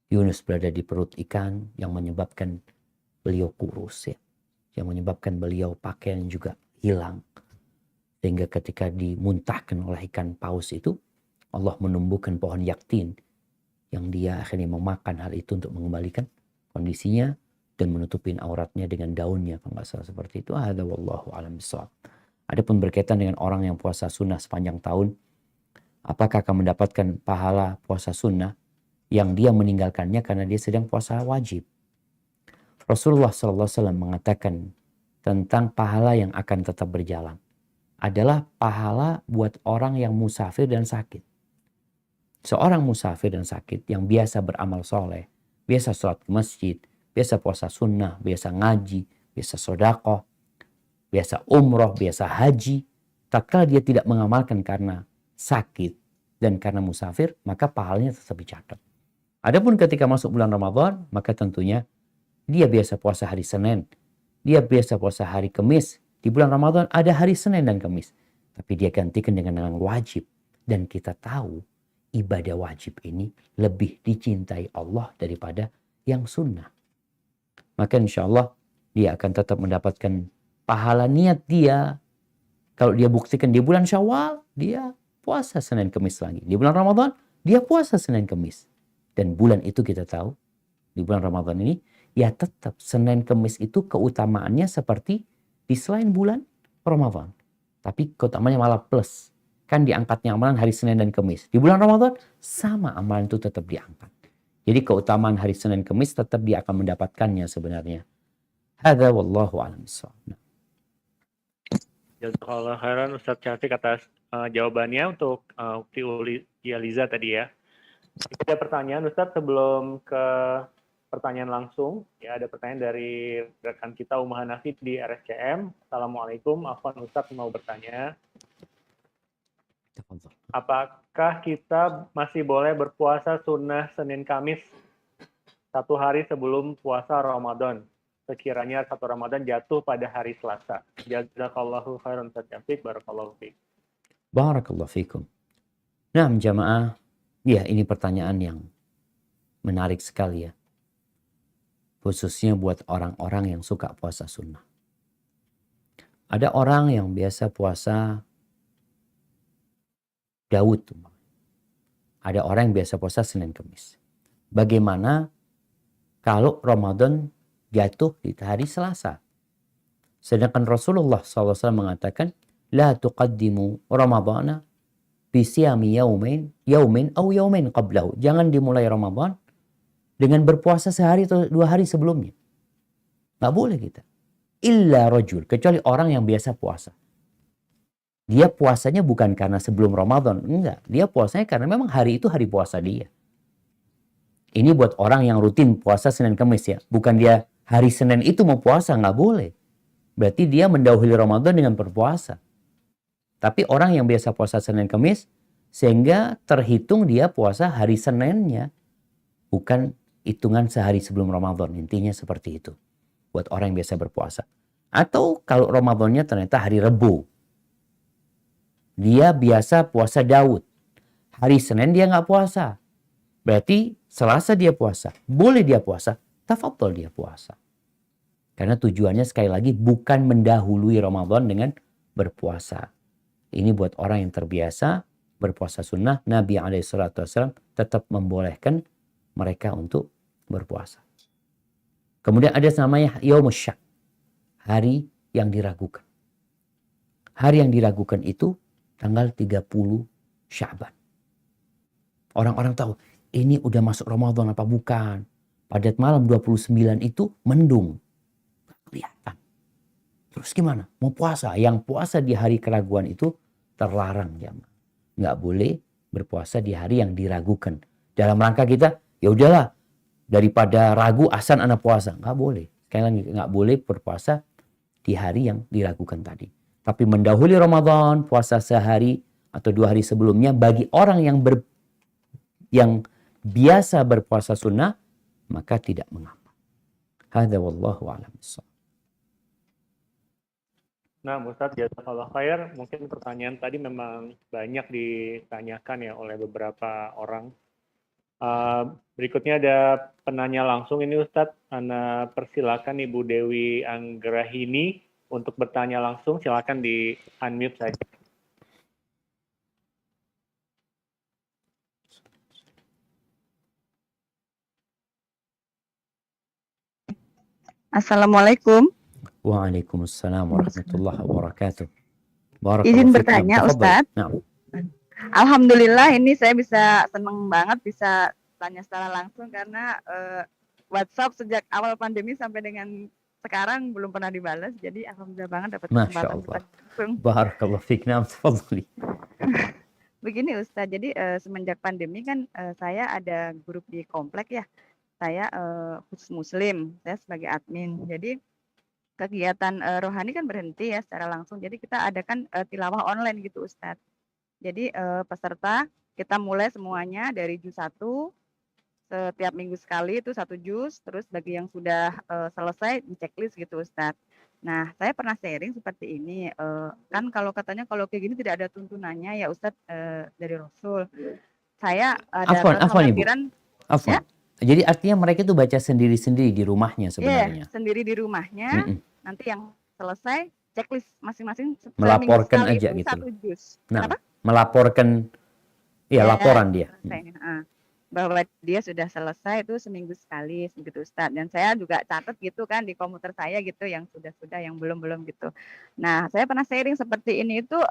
Yunus berada di perut ikan yang menyebabkan beliau kurus ya. Yang menyebabkan beliau pakaian juga hilang. Sehingga ketika dimuntahkan oleh ikan paus itu, Allah menumbuhkan pohon yaktin yang dia akhirnya memakan hal itu untuk mengembalikan kondisinya dan menutupin auratnya dengan daunnya, kalau nggak salah seperti itu. Hadza wallahu a'lam bishawab. Adapun berkaitan dengan orang yang puasa sunnah sepanjang tahun, apakah akan mendapatkan pahala puasa sunnah yang dia meninggalkannya karena dia sedang puasa wajib? Rasulullah SAW mengatakan tentang pahala yang akan tetap berjalan adalah pahala buat orang yang musafir dan sakit. Seorang musafir dan sakit yang biasa beramal soleh, biasa sholat ke masjid, biasa puasa sunnah, biasa ngaji, biasa sedekah, biasa umroh, biasa haji. Tatkala dia tidak mengamalkan karena sakit dan karena musafir, maka pahalanya tetap dicatat. Adapun ketika masuk bulan Ramadan, maka tentunya dia biasa puasa hari Senin, dia biasa puasa hari Kamis. Di bulan Ramadan ada hari Senin dan Kamis. Tapi dia gantikan dengan yang wajib. Dan kita tahu ibadah wajib ini lebih dicintai Allah daripada yang sunnah. Maka insya Allah dia akan tetap mendapatkan pahala niat dia. Kalau dia buktikan di bulan Syawal, dia puasa Senin Kamis lagi. Di bulan Ramadan, dia puasa Senin Kamis. Dan bulan itu kita tahu, di bulan Ramadan ini, ya tetap Senin Kamis itu keutamaannya seperti di selain bulan Ramadan. Tapi keutamaannya malah plus. Kan diangkatnya amalan hari Senin dan Kamis. Di bulan Ramadan, sama amalan itu tetap diangkat. Jadi keutamaan hari Senin Kamis tetap dia akan mendapatkannya sebenarnya. Hadza wallahu a'lam bishawab. Jazakallah khairan Ustaz Syafiq atas jawabannya untuk Ukti Yaliza tadi ya. Ada pertanyaan Ustaz sebelum ke pertanyaan langsung. Ya, ada pertanyaan dari rekan kita Umah Hanafi di RSCM. Assalamualaikum, Afwan Ustaz mau bertanya. Apakah kita masih boleh berpuasa sunnah Senin Kamis 1 hari sebelum puasa Ramadan? Sekiranya 1 Ramadan jatuh pada hari Selasa. Jazakallahu khairan Ustaz Syafiq, barakallahu fiik. Barakallahu fikum. Nah, jamaah, ya ini pertanyaan yang menarik sekali ya. Khususnya buat orang-orang yang suka puasa sunnah. Ada orang yang biasa puasa Daud. Ada orang yang biasa puasa Senin Kamis. Bagaimana kalau Ramadan jatuh di hari Selasa? Sedangkan Rasulullah SAW mengatakan, La tuqaddimu Ramadana bisiyami yaumin au yaumin qablahu. Jangan dimulai Ramadan dengan berpuasa sehari atau 2 hari sebelumnya. Nggak boleh kita. Illa rajul. Kecuali orang yang biasa puasa. Dia puasanya bukan karena sebelum Ramadan. Enggak. Dia puasanya karena memang hari itu hari puasa dia. Ini buat orang yang rutin puasa Senin Kamis ya. Bukan dia hari Senin itu mau puasa. Nggak boleh. Berarti dia mendahului Ramadan dengan berpuasa. Tapi orang yang biasa puasa Senin Kamis, sehingga terhitung dia puasa hari Seninnya. Bukan hitungan sehari sebelum Ramadan. Intinya seperti itu. Buat orang yang biasa berpuasa. Atau kalau Ramadannya ternyata hari Rebo, dia biasa puasa Daud. Hari Senin dia nggak puasa. Berarti Selasa dia puasa. Boleh dia puasa, tafadhol dia puasa. Karena tujuannya sekali lagi bukan mendahului Ramadan dengan berpuasa. Ini buat orang yang terbiasa berpuasa sunnah. Nabi SAW tetap membolehkan mereka untuk berpuasa. Kemudian ada namanya Yaumus Syak. Hari yang diragukan. Hari yang diragukan itu tanggal 30 Sya'ban. Orang-orang tahu, ini udah masuk Ramadan apa bukan. Pada malam 29 itu mendung. Kelihatan. Terus gimana? Mau puasa. Yang puasa di hari keraguan itu terlarang. Nggak boleh berpuasa di hari yang diragukan. Dalam rangka kita, ya udahlah. Daripada ragu, asan anak puasa. Nggak boleh. Sekali lagi, nggak boleh berpuasa di hari yang diragukan tadi. Tapi mendahului Ramadan, puasa sehari atau 2 hari sebelumnya, bagi orang yang biasa berpuasa sunnah, maka tidak mengapa. Hadza wallahu a'lam bissawab. Nah, Ustadz, jazakallah khair. Mungkin pertanyaan tadi memang banyak ditanyakan ya oleh beberapa orang. Berikutnya ada penanya langsung ini Ustadz. Ana persilakan Ibu Dewi Anggrahini untuk bertanya langsung. Silakan di unmute saja. Assalamualaikum. Waalaikumsalam warahmatullahi wabarakatuh. Izin bertanya, Ustadz. Nah. Alhamdulillah ini saya senang banget bisa tanya secara langsung karena WhatsApp sejak awal pandemi sampai dengan sekarang belum pernah dibalas. Jadi alhamdulillah banget dapat kesempatan langsung. Barakallahu fiik. Naam, tafadhali. Begini Ustadz, jadi semenjak pandemi kan saya ada grup di komplek ya. Saya khusus muslim, saya sebagai admin. Jadi kegiatan rohani kan berhenti ya secara langsung. Jadi kita adakan tilawah online gitu Ustadz. Jadi peserta kita mulai semuanya dari juz 1 setiap minggu sekali itu 1 juz. Terus bagi yang sudah selesai di checklist gitu Ustadz. Nah saya pernah sharing seperti ini. Kan kalau katanya kalau kayak gini tidak ada tuntunannya ya Ustadz dari Rasul. Saya ada kekhawatiran. Afwan. Ya? Jadi artinya mereka itu baca sendiri-sendiri di rumahnya sebenarnya. Iya, sendiri di rumahnya. Nanti yang selesai checklist masing-masing melaporkan aja gitu. 1 juz. Nah, melaporkan ya laporan dia. Bahwa dia sudah selesai itu seminggu sekali gitu Ustadz. Dan saya juga catat gitu kan di komputer saya gitu yang sudah yang belum gitu. Nah, saya pernah sharing seperti ini itu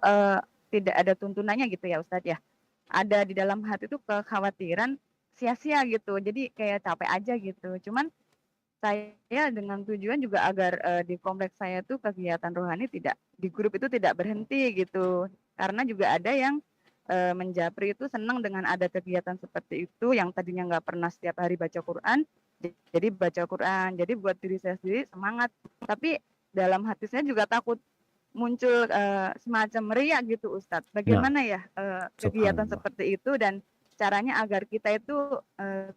tidak ada tuntunannya gitu ya Ustadz ya. Ada di dalam hati itu kekhawatiran sia-sia gitu. Jadi kayak capek aja gitu. Cuman saya dengan tujuan juga agar di kompleks saya tuh kegiatan rohani di grup itu tidak berhenti gitu. Karena juga ada yang menjapri itu senang dengan ada kegiatan seperti itu yang tadinya nggak pernah setiap hari baca Quran, jadi baca Quran. Jadi buat diri saya sendiri semangat. Tapi dalam hati saya juga takut muncul semacam riya gitu Ustadz. Bagaimana ya kegiatan seperti itu dan caranya agar kita itu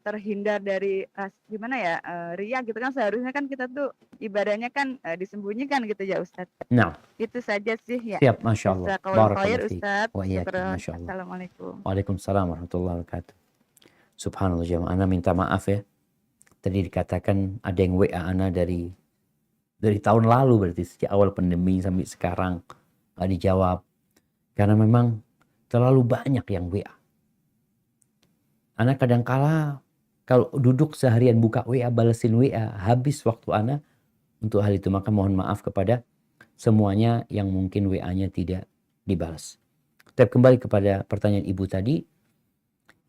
terhindar dari gimana ya riya gitu kan. Seharusnya kan kita tuh ibadahnya kan disembunyikan gitu ya Ustadz. Nah, itu saja sih ya. Siap, Masya Allah. Barakallahu Ustadz. Masya Allah. Assalamualaikum. Waalaikumsalam warahmatullahi wabarakatuh. Subhanallah jemaah, ana minta maaf ya. Tadi dikatakan ada yang WA ana dari tahun lalu, berarti sejak awal pandemi sampai sekarang nggak dijawab. Karena memang terlalu banyak yang WA. Ana kadangkala kalau duduk seharian buka WA, balesin WA, habis waktu ana untuk hal itu. Maka mohon maaf kepada semuanya yang mungkin WA-nya tidak dibalas. Tapi kembali kepada pertanyaan ibu tadi.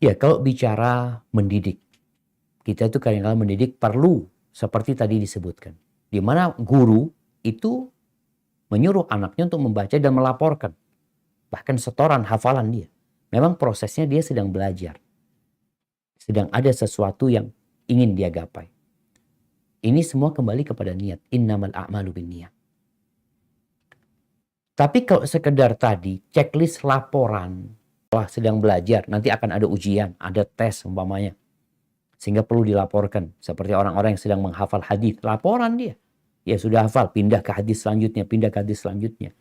Ya, kalau bicara mendidik, kita itu kadang-kadang mendidik perlu seperti tadi disebutkan. Di mana guru itu menyuruh anaknya untuk membaca dan melaporkan. Bahkan setoran hafalan dia. Memang prosesnya dia sedang belajar. Sedang ada sesuatu yang ingin dia gapai. Ini semua kembali kepada niat. Innamal a'malu binniyat. Tapi kalau sekedar tadi checklist laporan, wah sedang belajar, nanti akan ada ujian, ada tes umpamanya. Sehingga perlu dilaporkan. Seperti orang-orang yang sedang menghafal hadis, laporan dia. ya sudah hafal, pindah ke hadis selanjutnya, pindah ke hadis selanjutnya.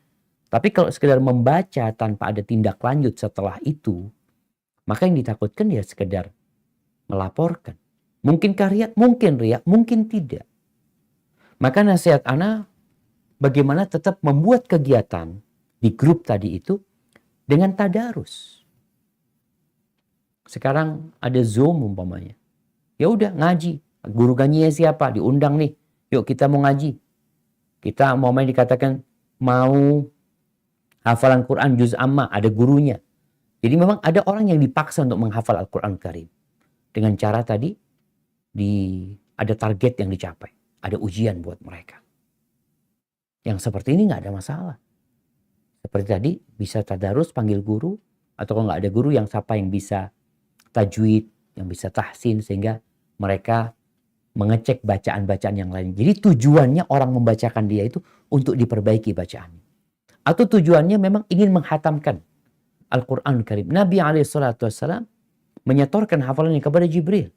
Tapi kalau sekedar membaca tanpa ada tindak lanjut setelah itu, maka yang ditakutkan ya sekedar melaporkan. Mungkinkah riya? Mungkin riya, mungkin tidak. Maka nasihat ana bagaimana tetap membuat kegiatan di grup tadi itu dengan tadarus. Sekarang ada Zoom umpamanya. Ya udah ngaji. Guru ngajinya siapa? Diundang nih. Yuk kita mau ngaji. Kita mau main dikatakan mau hafalan Quran juz amma, ada gurunya. Jadi memang ada orang yang dipaksa untuk menghafal Al-Quran Karim. Dengan cara tadi ada target yang dicapai. Ada ujian buat mereka. Yang seperti ini nggak ada masalah. Seperti tadi bisa tadarus panggil guru. Atau kalau nggak ada guru yang siapa yang bisa tajwid, yang bisa tahsin sehingga mereka mengecek bacaan-bacaan yang lain. Jadi tujuannya orang membacakan dia itu untuk diperbaiki bacaannya. Atau tujuannya memang ingin menghatamkan Al-Quran Karim. Nabi SAW menyetorkan hafalannya kepada Jibril.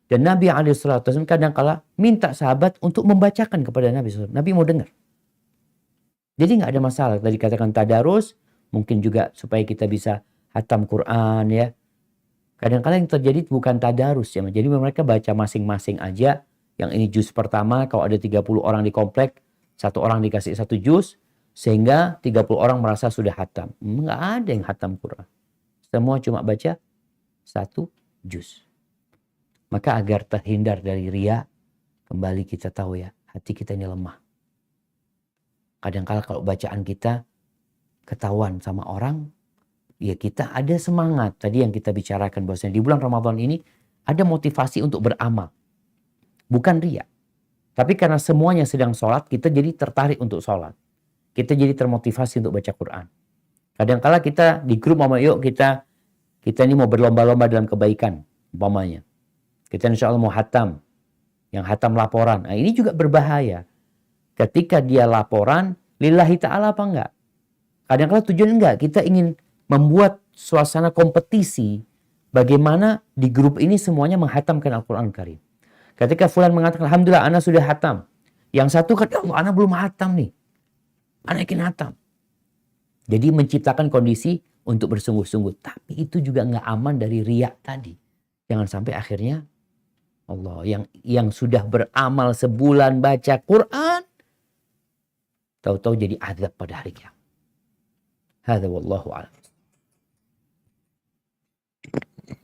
Dan Nabi SAW kadang-kala minta sahabat untuk membacakan kepada Nabi SAW. Nabi mau dengar. Jadi nggak ada masalah. Tadi katakan tadarus, mungkin juga supaya kita bisa hatam Quran ya. Kadang-kadang yang terjadi bukan tadarus ya. Jadi mereka baca masing-masing aja. Yang ini juz pertama, kalau ada 30 orang di komplek, satu orang dikasih satu juz. Sehingga 30 orang merasa sudah hatam. Nggak ada yang hatam Quran. Semua cuma baca satu juz. Maka agar terhindar dari riya, kembali kita tahu ya, hati kita ini lemah. Kadang-kala kalau bacaan kita ketahuan sama orang, ya kita ada semangat. Tadi yang kita bicarakan bahwasanya di bulan Ramadan ini ada motivasi untuk beramal. Bukan riya. Tapi karena semuanya sedang sholat, kita jadi tertarik untuk sholat. Kita jadi termotivasi untuk baca Quran. Kadang-kala kita di grup, yuk kita ini mau berlomba-lomba dalam kebaikan, umpamanya. Kita insya Allah mau hatam, yang hatam laporan. Nah ini juga berbahaya. Ketika dia laporan, lillahi ta'ala apa enggak? Kadang-kala tujuan enggak, kita ingin membuat suasana kompetisi. Bagaimana di grup ini semuanya menghatamkan Al-Quran Karim. Ketika fulan mengatakan, alhamdulillah ana sudah hatam. Yang satu kan, ya Allah ana belum hatam nih. Ana yakin hatam. Jadi menciptakan kondisi untuk bersungguh-sungguh. Tapi itu juga nggak aman dari riya tadi. Jangan sampai akhirnya Allah yang sudah beramal sebulan baca Quran, tahu-tahu jadi azab pada hari kiamat. Hadza wallahu a'lam.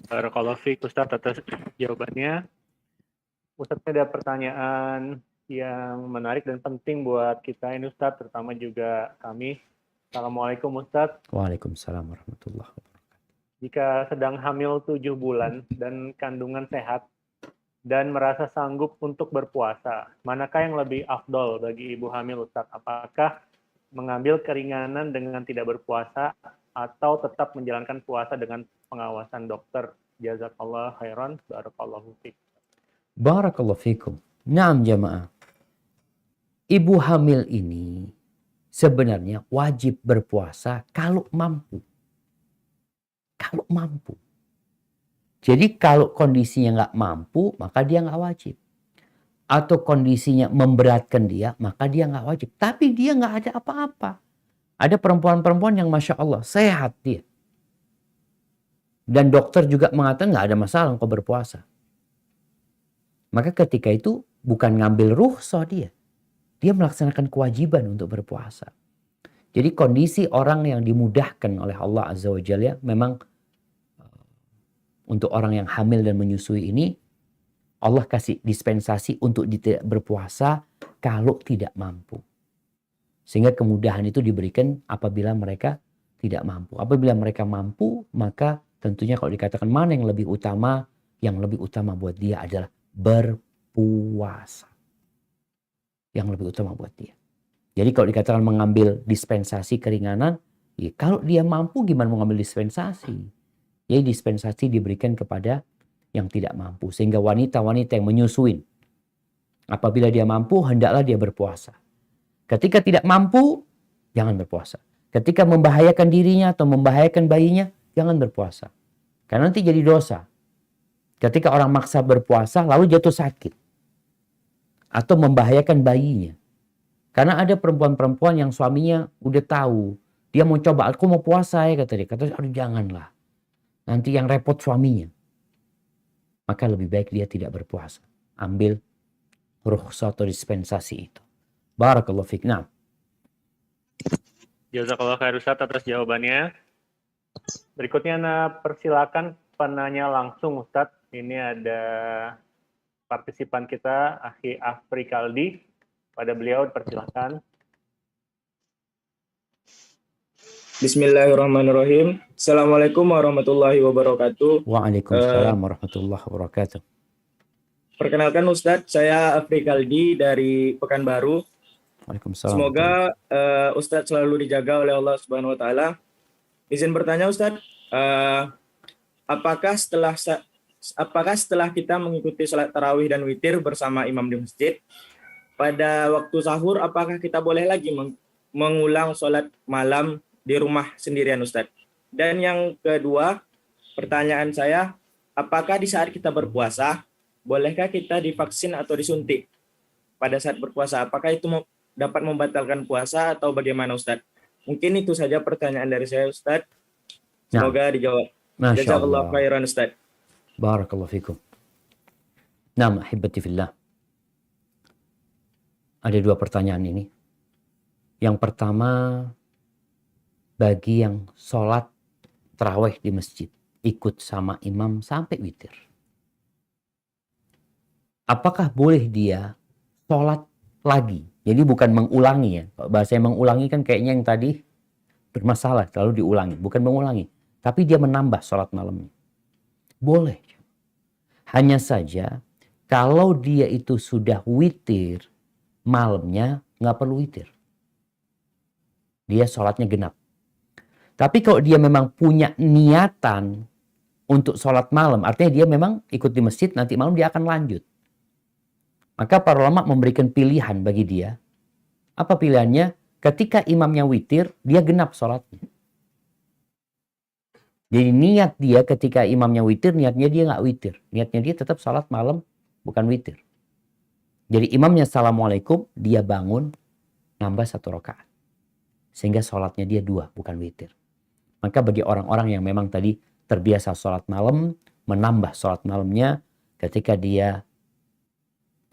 Barakallahu fiik Ustaz atas jawabannya. Ustaz ada pertanyaan yang menarik dan penting buat kita ini Ustaz, terutama juga kami. Assalamualaikum Ustaz. Waalaikumsalam warahmatullahi wabarakatuh. Jika sedang hamil 7 bulan dan kandungan sehat dan merasa sanggup untuk berpuasa, manakah yang lebih afdol bagi ibu hamil Ustaz? Apakah mengambil keringanan dengan tidak berpuasa atau tetap menjalankan puasa dengan pengawasan dokter? Jazakallah khairan, barakallahu fiik. Barakallahu fikum. Naam jamaah. Ibu hamil ini sebenarnya wajib berpuasa kalau mampu. Kalau mampu. Jadi kalau kondisinya nggak mampu, maka dia nggak wajib. Atau kondisinya memberatkan dia, maka dia nggak wajib. Tapi dia nggak ada apa-apa. Ada perempuan-perempuan yang Masya Allah, sehat dia. Dan dokter juga mengatakan nggak ada masalah engkau berpuasa. Maka ketika itu bukan ngambil rukhsah dia. Dia melaksanakan kewajiban untuk berpuasa. Jadi kondisi orang yang dimudahkan oleh Allah Azza wa Jalla memang untuk orang yang hamil dan menyusui ini Allah kasih dispensasi untuk tidak berpuasa kalau tidak mampu. Sehingga kemudahan itu diberikan apabila mereka tidak mampu. Apabila mereka mampu, maka tentunya kalau dikatakan mana yang lebih utama buat dia adalah berpuasa. Yang lebih utama buat dia. Jadi kalau dikatakan mengambil dispensasi keringanan, ya kalau dia mampu gimana mau ngambil dispensasi? Jadi dispensasi diberikan kepada yang tidak mampu. Sehingga wanita-wanita yang menyusuin, apabila dia mampu, hendaklah dia berpuasa. Ketika tidak mampu, jangan berpuasa. Ketika membahayakan dirinya atau membahayakan bayinya, jangan berpuasa. Karena nanti jadi dosa. Ketika orang maksa berpuasa, lalu jatuh sakit. Atau membahayakan bayinya. Karena ada perempuan-perempuan yang suaminya udah tahu, dia mau coba, aku mau puasa ya kata dia. Kata, aduh janganlah, nanti yang repot suaminya. Maka lebih baik dia tidak berpuasa. Ambil rukhsah atau dispensasi itu. Barakallahu fiik. Nah, Jazakallah khair Ustaz atas jawabannya. Berikutnya persilakan penanya langsung Ustaz. Ini ada partisipan kita, Akhi Afrikaldi. Pada beliau persilakan. Bismillahirrahmanirrahim. Assalamualaikum warahmatullahi wabarakatuh. waalaikumsalam warahmatullahi wabarakatuh. Perkenalkan Ustadz, saya Afrikaldi dari Pekanbaru. Waalaikumsalam. Semoga Ustadz selalu dijaga oleh Allah Subhanahu wa taala. Izin bertanya Ustadz, apakah setelah kita mengikuti salat tarawih dan witir bersama imam di masjid, pada waktu sahur apakah kita boleh lagi mengulang sholat malam di rumah sendirian Ustadz? Dan yang kedua, pertanyaan saya, apakah di saat kita berpuasa, bolehkah kita divaksin atau disuntik pada saat berpuasa? Apakah itu dapat membatalkan puasa atau bagaimana Ustadz? Mungkin itu saja pertanyaan dari saya Ustadz. Semoga dijawab. Masya Jazakallah Allah. khairan Ustadz. Barakallahu fikum. Nah, ahibati fillah. Ada dua pertanyaan ini. Yang pertama, bagi yang sholat tarawih di masjid, ikut sama imam sampai witir. Apakah boleh dia sholat lagi? Jadi bukan mengulangi ya. Bahasa yang mengulangi kan kayaknya yang tadi bermasalah, selalu diulangi. Bukan mengulangi, tapi dia menambah sholat malamnya. Boleh. Hanya saja, kalau dia itu sudah witir, malamnya nggak perlu witir. Dia sholatnya genap. Tapi kalau dia memang punya niatan untuk sholat malam, artinya dia memang ikut di masjid, nanti malam dia akan lanjut. Maka para ulama memberikan pilihan bagi dia. Apa pilihannya? Ketika imamnya witir, dia genap sholatnya. Jadi niat dia ketika imamnya witir, niatnya dia nggak witir. Niatnya dia tetap sholat malam, bukan witir. Jadi imamnya assalamualaikum, dia bangun, nambah 1 rakaat. Sehingga sholatnya dia 2, bukan witir. Maka bagi orang-orang yang memang tadi terbiasa sholat malam, menambah sholat malamnya, ketika dia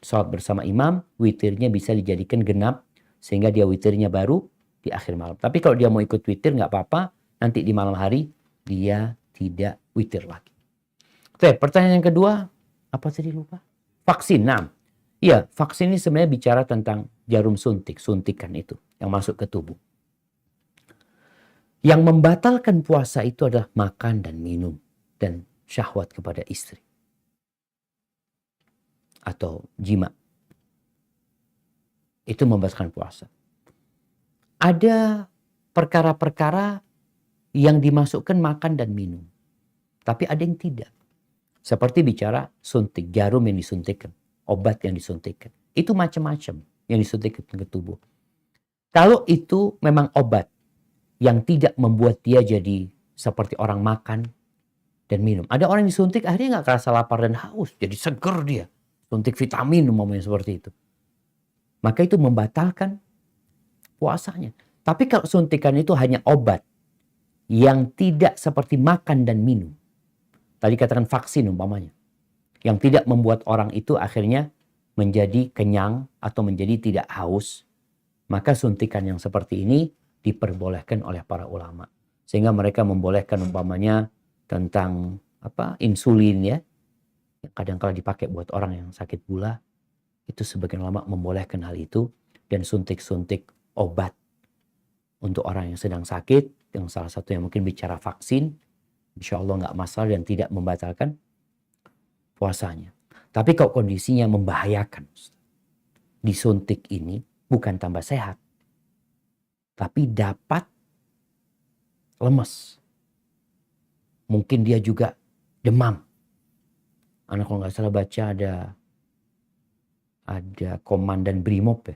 sholat bersama imam, witirnya bisa dijadikan genap, sehingga dia witirnya baru di akhir malam. Tapi kalau dia mau ikut witir, nggak apa-apa, nanti di malam hari, dia tidak witir lagi. Oke, pertanyaan yang kedua, apa tadi lupa? Vaksin, nah. Iya, vaksin ini sebenarnya bicara tentang jarum suntik, suntikan itu yang masuk ke tubuh. Yang membatalkan puasa itu adalah makan dan minum dan syahwat kepada istri. Atau jima. Itu membatalkan puasa. Ada perkara-perkara yang dimasukkan makan dan minum. Tapi ada yang tidak. Seperti bicara suntik, jarum yang disuntikkan, obat yang disuntikkan. Itu macam-macam yang disuntikkan ke tubuh. Kalau itu memang obat yang tidak membuat dia jadi seperti orang makan dan minum. Ada orang yang disuntik akhirnya nggak kerasa lapar dan haus. Jadi seger dia. Suntik vitamin umpamanya seperti itu. Maka itu membatalkan puasanya. Tapi kalau suntikan itu hanya obat yang tidak seperti makan dan minum. Tadi katakan vaksin umpamanya. Yang tidak membuat orang itu akhirnya menjadi kenyang atau menjadi tidak haus. Maka suntikan yang seperti ini diperbolehkan oleh para ulama. Sehingga mereka membolehkan umpamanya tentang insulin ya. Yang kadang-kala dipakai buat orang yang sakit gula. Itu sebagian ulama membolehkan hal itu. Dan suntik-suntik obat untuk orang yang sedang sakit. Yang salah satu yang mungkin bicara vaksin. Insya Allah nggak masalah dan tidak membatalkan puasanya. Tapi kalau kondisinya membahayakan. Disuntik ini bukan tambah sehat. Tapi dapat lemes. Mungkin dia juga demam. Anak kalau nggak salah baca ada komandan Brimob ya.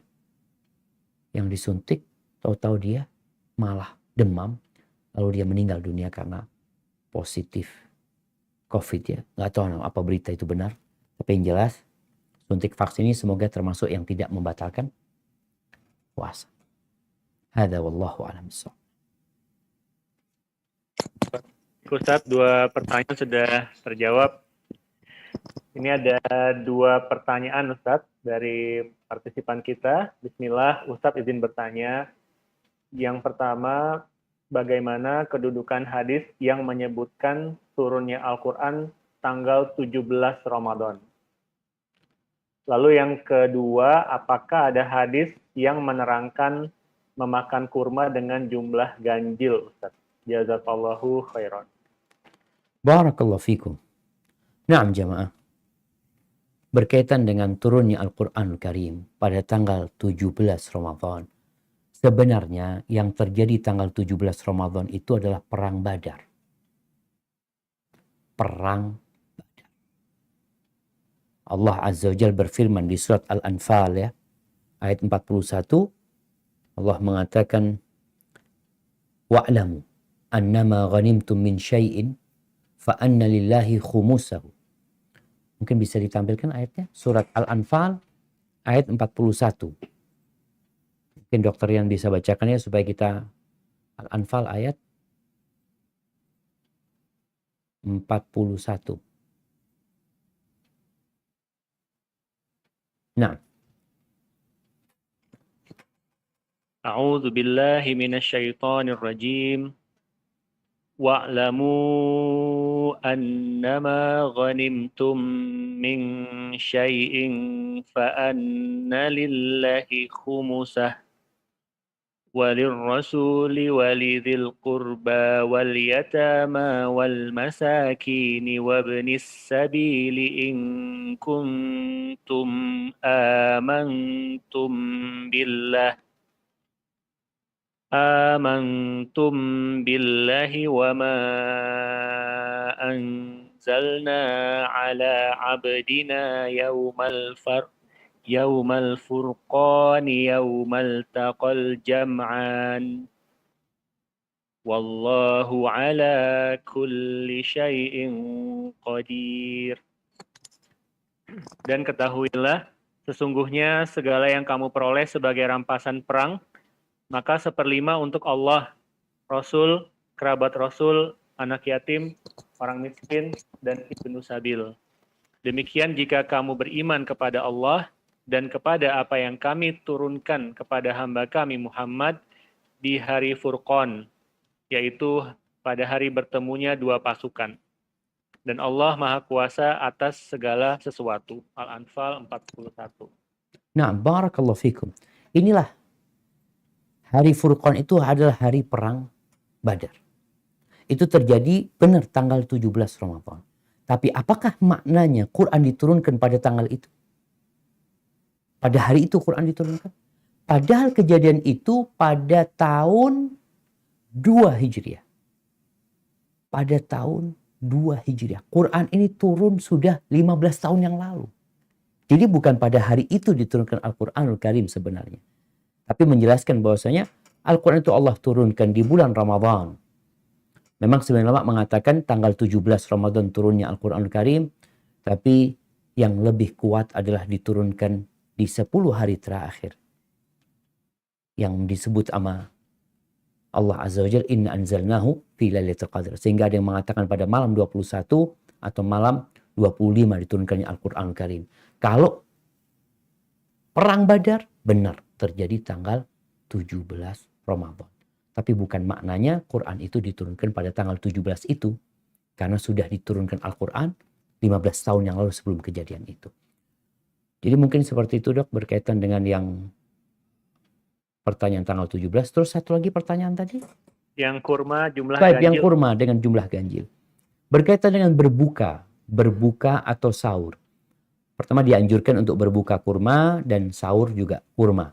Yang disuntik, tahu-tahu dia malah demam. Lalu dia meninggal dunia karena positif COVID ya. Nggak tahu apa berita itu benar. Tapi yang jelas, suntik vaksin ini semoga termasuk yang tidak membatalkan puasa. Hada wallahu a'lam bishawab. Ustadz, 2 pertanyaan sudah terjawab. Ini ada 2 pertanyaan Ustadz dari partisipan kita. Bismillah, Ustadz izin bertanya. Yang pertama, bagaimana kedudukan hadis yang menyebutkan turunnya Al-Quran tanggal 17 Ramadan? Lalu yang kedua, apakah ada hadis yang menerangkan memakan kurma dengan jumlah ganjil, Ustaz? Jazakallahu khairan. Barakallahu fikum. Naam jamaah. Berkaitan dengan turunnya Al-Quranul Karim pada tanggal 17 Ramadan. Sebenarnya yang terjadi tanggal 17 Ramadan itu adalah Perang Badar. Perang Badar. Allah Azza wa Jalla berfirman di surat Al-Anfal ya, ayat 41. Allah mengatakan, wa'lamu annama ghanimtum min syai'in fa anna lillahi khumusahu. Mungkin bisa ditampilkan ayatnya, surat Al-Anfal ayat 41. Mungkin Dokter Rian bisa bacakannya supaya kita, Al-Anfal ayat 41. Nah. A'udzu billahi minasyaitonir rajim. Wa'lamu annama ghanimtum min syai'in fa anna lillahi khumusah وللرسول ولذي القربى واليتامى والمساكين وابن السبيل إن كنتم آمنتم بالله وما أنزلنا على عبدنا يوم الفرقان يوم التقى الجمعان والله على كل شيء قدير. Dan ketahuilah, sesungguhnya segala yang kamu peroleh sebagai rampasan perang, maka 1/5 untuk Allah, Rasul, kerabat Rasul, anak yatim, orang miskin, dan ibnu sabil. Demikian jika kamu beriman kepada Allah dan kepada apa yang kami turunkan kepada hamba kami Muhammad di hari Furqan, yaitu pada hari bertemunya 2 pasukan. Dan Allah Maha Kuasa atas segala sesuatu. Al-Anfal 41. Nah, barakallahu fikum. Inilah hari Furqan, itu adalah hari perang Badar. Itu terjadi benar tanggal 17 Ramadan. Tapi apakah maknanya Quran diturunkan pada tanggal itu? Pada hari itu Quran diturunkan. Padahal kejadian itu pada tahun 2 Hijriah. Pada tahun 2 Hijriah. Quran ini turun sudah 15 tahun yang lalu. Jadi bukan pada hari itu diturunkan Al-Quranul Karim sebenarnya. Tapi menjelaskan bahwasanya Al-Quran itu Allah turunkan di bulan Ramadan. Memang sebenarnya ulama mengatakan tanggal 17 Ramadan turunnya Al-Quranul Karim. Tapi yang lebih kuat adalah diturunkan di 10 hari terakhir. Yang disebut sama Allah Azza wa Jalla, inna anzalnahu fi lailatul qadar. Sehingga ada yang mengatakan pada malam 21 atau malam 25 diturunkannya Al-Quranul Karim. Kalau perang Badar benar terjadi tanggal 17 Ramadan. Tapi bukan maknanya Quran itu diturunkan pada tanggal 17 itu. Karena sudah diturunkan Al-Quran 15 tahun yang lalu sebelum kejadian itu. Jadi mungkin seperti itu Dok, berkaitan dengan yang pertanyaan tanggal 17. Terus satu lagi pertanyaan tadi? Yang kurma jumlah Baik, ganjil. yang kurma dengan jumlah ganjil. Berkaitan dengan berbuka atau sahur. Pertama dianjurkan untuk berbuka kurma dan sahur juga kurma.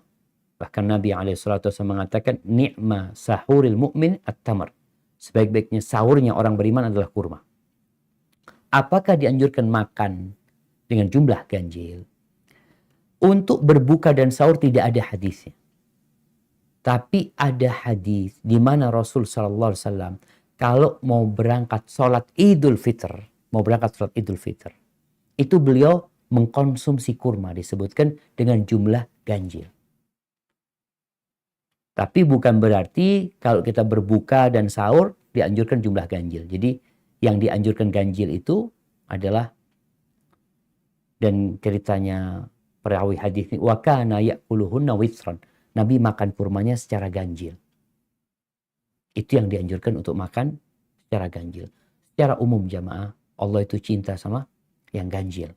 Bahkan Nabi SAW mengatakan, ni'ma sahuril mu'min at-tamar. Sebaik-baiknya sahurnya orang beriman adalah kurma. Apakah dianjurkan makan dengan jumlah ganjil? Untuk berbuka dan sahur tidak ada hadisnya. Tapi ada hadis di mana Rasul SAW kalau mau berangkat sholat Idul Fitr, itu beliau mengkonsumsi kurma, disebutkan dengan jumlah ganjil. Tapi bukan berarti kalau kita berbuka dan sahur dianjurkan jumlah ganjil. Jadi yang dianjurkan ganjil itu adalah, dan ceritanya perawi hadis ini, wa kana ya'kuluhunna witran. Nabi makan kurmanya secara ganjil. Itu yang dianjurkan untuk makan secara ganjil. Secara umum jamaah, Allah itu cinta sama yang ganjil.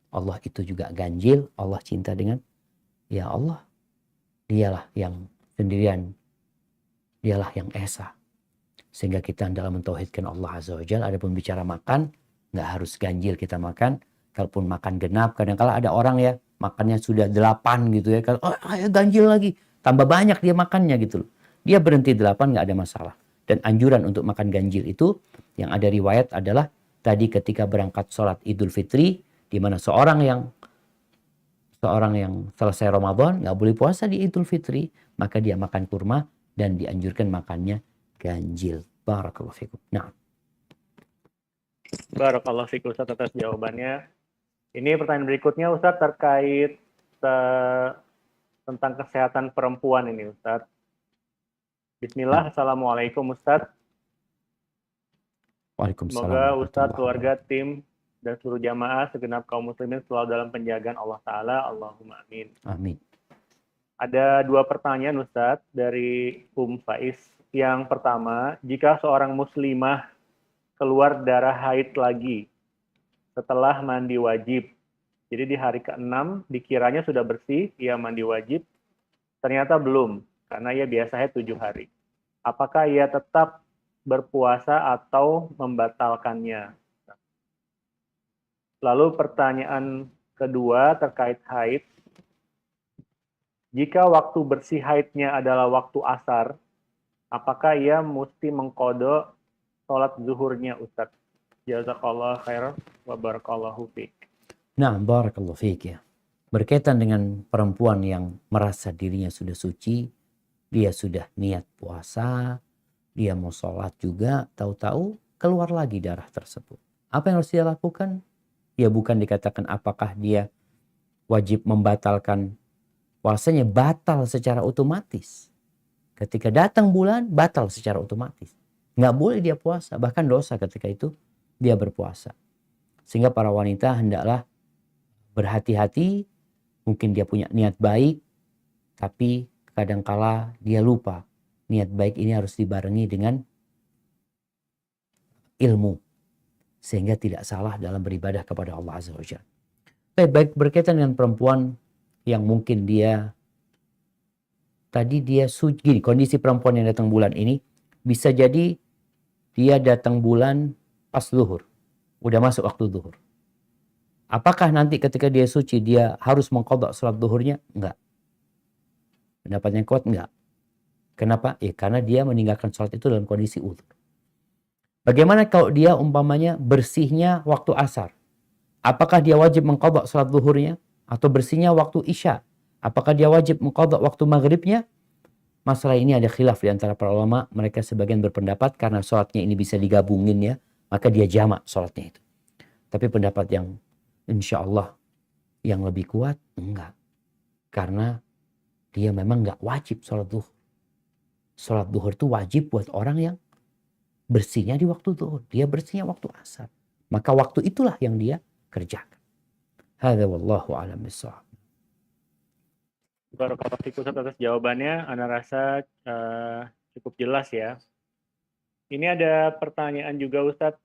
Allah itu juga ganjil, Allah cinta dengan ya Allah. Dialah yang sendirian, dialah yang esa. Sehingga kita dalam mentauhidkan Allah Azza wa Jalla, adapun bicara makan, nggak harus ganjil kita makan. Kalaupun makan genap, kadang-kala ada orang ya, makannya sudah 8 gitu ya. Kalau ganjil lagi, tambah banyak dia makannya gitu loh. Dia berhenti 8 nggak ada masalah. Dan anjuran untuk makan ganjil itu, yang ada riwayat adalah, tadi ketika berangkat sholat Idul Fitri, di mana seorang yang selesai Ramadan nggak boleh puasa di Idul Fitri, maka dia makan kurma dan dianjurkan makannya ganjil. Barakallahu fikum. Nah, Barakallahu fikum Ustaz atas jawabannya. Ini pertanyaan berikutnya Ustaz terkait tentang kesehatan perempuan ini Ustaz. Bismillah, Assalamualaikum Ustaz. Waalaikumsalam. Semoga Ustaz, keluarga, tim, dan seluruh jamaah segenap kaum muslimin selalu dalam penjagaan Allah Ta'ala. Allahumma amin. Amin. Ada 2 pertanyaan Ustaz dari Faiz. Yang pertama, jika seorang muslimah keluar darah haid lagi setelah mandi wajib, jadi di hari ke-6 dikiranya sudah bersih, ia mandi wajib, ternyata belum, karena ia biasanya 7 hari. Apakah ia tetap berpuasa atau membatalkannya? Lalu pertanyaan kedua terkait haid. Jika waktu bersih haidnya adalah waktu asar, apakah ia mesti mengqadha sholat zuhurnya Ustaz? Jazakallah khairan wa barakallahu fiik. Nah, barakallahu fiik ya. Berkaitan dengan perempuan yang merasa dirinya sudah suci, dia sudah niat puasa, dia mau sholat juga, tahu-tahu keluar lagi darah tersebut. Apa yang harus dia lakukan? Ya bukan dikatakan apakah dia wajib membatalkan puasanya, batal secara otomatis. Ketika datang bulan, batal secara otomatis. Nggak boleh dia puasa, bahkan dosa ketika itu dia berpuasa. Sehingga para wanita hendaklah berhati-hati, mungkin dia punya niat baik, tapi kadangkala dia lupa. Niat baik ini harus dibarengi dengan ilmu. Sehingga tidak salah dalam beribadah kepada Allah Azza wa Jalla. Baik, berkaitan dengan perempuan yang mungkin dia suci, kondisi perempuan yang datang bulan ini bisa jadi dia datang bulan pas zuhur, udah masuk waktu zuhur. Apakah nanti ketika dia suci dia harus mengqadha salat zuhurnya? Enggak. Pendapatnya kuat enggak. Kenapa? Karena dia meninggalkan salat itu dalam kondisi uzur. Bagaimana kalau dia umpamanya bersihnya waktu asar? Apakah dia wajib mengqadha salat zuhurnya? Atau bersihnya waktu isya? Apakah dia wajib mengqadha waktu maghribnya? Masalah ini ada khilaf di antara para ulama. Mereka sebagian berpendapat karena salatnya ini bisa digabungin ya, maka dia jamak salatnya itu. Tapi pendapat yang insya Allah yang lebih kuat, enggak. Karena dia memang enggak wajib salat zuhur. Salat zuhur itu wajib buat orang yang bersihnya di waktu zuhur. Dia bersihnya waktu asar. Maka waktu itulah yang dia kerjakan. Hadza wallahu a'lam bissawab. Barakallahu fikum atas jawabannya. Ana rasa cukup jelas ya. Ini ada pertanyaan juga Ustadz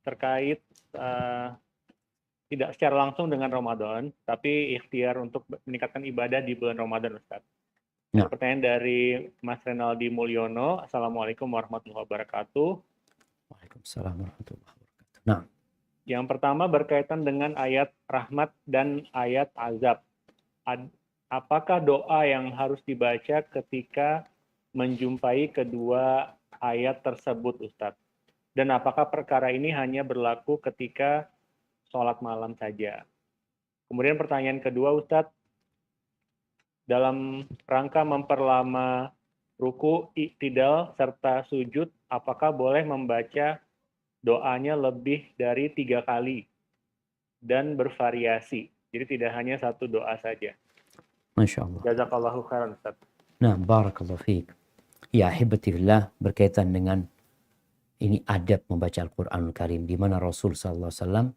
terkait tidak secara langsung dengan Ramadan, tapi ikhtiar untuk meningkatkan ibadah di bulan Ramadan Ustadz. Ya. Pertanyaan dari Mas Renaldi Mulyono. Assalamualaikum warahmatullahi wabarakatuh. Waalaikumsalam warahmatullahi wabarakatuh. Nah, yang pertama berkaitan dengan ayat rahmat dan ayat azab. Apakah doa yang harus dibaca ketika menjumpai kedua ayat tersebut, Ustadz? Dan apakah perkara ini hanya berlaku ketika sholat malam saja? Kemudian pertanyaan kedua, Ustadz, dalam rangka memperlama ruku, i'tidal, serta sujud, apakah boleh membaca doanya lebih dari 3 kali dan bervariasi? Jadi tidak hanya satu doa saja. Masya Allah. Jazakallahu khairan Ustaz. Nah, barakallahu fiik. Ya, ahibbatillah, berkaitan dengan ini adab membaca Al-Quranul Karim, di mana Rasul SAW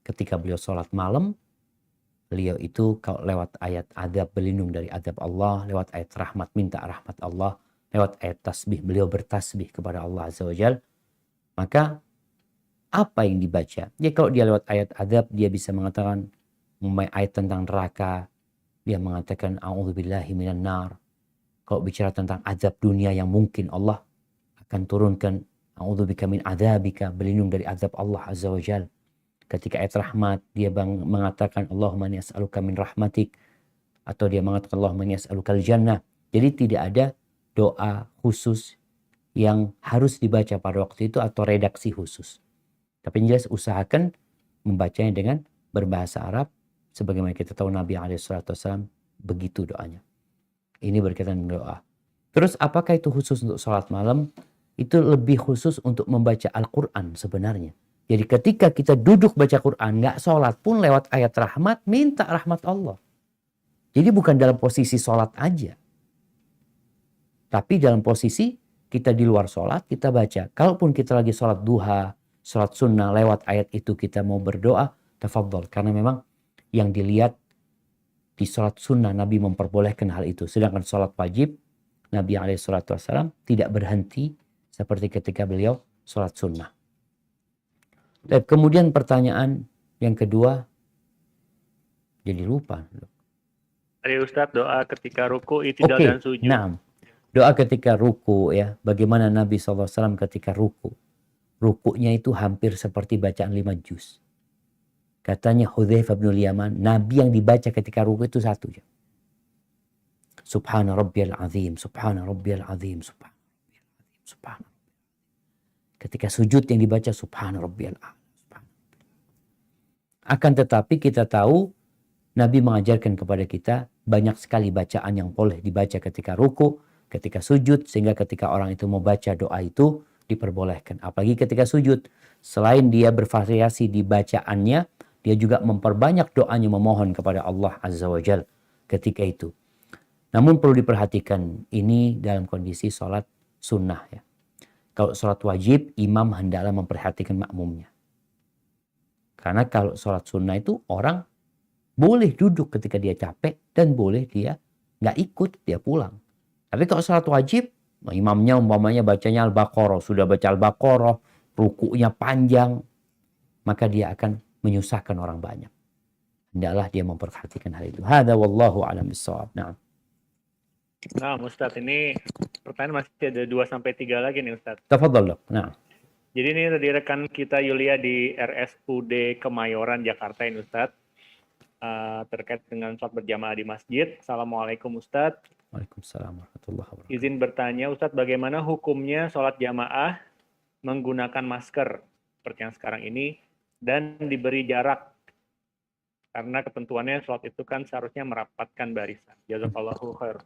ketika beliau sholat malam, beliau itu kalau lewat ayat adab berlindung dari adab Allah, lewat ayat rahmat minta rahmat Allah, lewat ayat tasbih beliau bertasbih kepada Allah Azza wa Jal. Maka apa yang dibaca? Ya kalau dia lewat ayat adab, dia bisa mengatakan ayat tentang neraka, dia mengatakan a'udzubillahi minan nar. Kalau bicara tentang azab dunia yang mungkin Allah akan turunkan, a'udzubika min adzabika, berlindung dari azab Allah Azza wa Jal. Ketika ayat rahmat, dia mengatakan Allahumma inni as'aluka min rahmatik, atau dia mengatakan Allahumma inni as'aluka al-jannah. Jadi tidak ada doa khusus yang harus dibaca pada waktu itu atau redaksi khusus. Tapi yang jelas usahakan membacanya dengan berbahasa Arab, sebagaimana kita tahu Nabi SAW begitu doanya. Ini berkaitan dengan doa. Terus apakah itu khusus untuk sholat malam? Itu lebih khusus untuk membaca Al-Quran sebenarnya. Jadi ketika kita duduk baca Quran, nggak sholat pun lewat ayat rahmat, minta rahmat Allah. Jadi bukan dalam posisi sholat aja. Tapi dalam posisi kita di luar sholat, kita baca. Kalaupun kita lagi sholat duha, sholat sunnah, lewat ayat itu kita mau berdoa, tafadhol. Karena memang yang dilihat di sholat sunnah, Nabi memperbolehkan hal itu. Sedangkan sholat wajib, Nabi SAW tidak berhenti seperti ketika beliau sholat sunnah. Dan kemudian pertanyaan yang kedua, jadi lupa. Tadi Ustadz doa ketika ruku, i'tidal dan sujud. Nah, doa ketika ruku ya, bagaimana Nabi SAW ketika ruku. Rukunya itu hampir seperti bacaan 5 juz. Katanya Hudzaifah bin Yaman, Nabi yang dibaca ketika ruku itu satu aja. Subhana rabbiyal azim, subhana rabbiyal azim, subhana rabbiyal azim, subhana. Ketika sujud yang dibaca subhana rabbiyal azim. Akan tetapi kita tahu Nabi mengajarkan kepada kita banyak sekali bacaan yang boleh dibaca ketika ruku, ketika sujud, sehingga ketika orang itu mau baca doa itu diperbolehkan. Apalagi ketika sujud, selain dia bervariasi di bacaannya, dia juga memperbanyak doanya memohon kepada Allah Azza wa Jal ketika itu. Namun perlu diperhatikan ini dalam kondisi sholat sunnah ya. Kalau sholat wajib, imam hendaklah memperhatikan makmumnya. Karena kalau sholat sunnah itu orang boleh duduk ketika dia capek dan boleh dia nggak ikut, dia pulang. Tapi kalau sholat wajib, imamnya umpamanya bacanya Al-Baqarah, sudah baca Al-Baqarah, rukunya panjang, maka dia akan menyusahkan orang banyak. Hendaklah dia memperhatikan hal itu. Hada wallahu a'lam bissawab. Nah. Nah, Ustadz, ini pertanyaan masih ada 2-3 lagi nih, Ustadz. Tafadhal. Nah. Jadi ini dari rekan kita Yulia di RSUD Kemayoran, Jakarta ini, Ustadz. Terkait dengan sholat berjamaah di masjid. Assalamualaikum, Ustadz. Waalaikumsalam warahmatullahi wabarakatuh. Izin bertanya, Ustadz, bagaimana hukumnya sholat jamaah menggunakan masker seperti yang sekarang ini dan diberi jarak? Karena ketentuannya sholat itu kan seharusnya merapatkan barisan. Jazakallahu khair.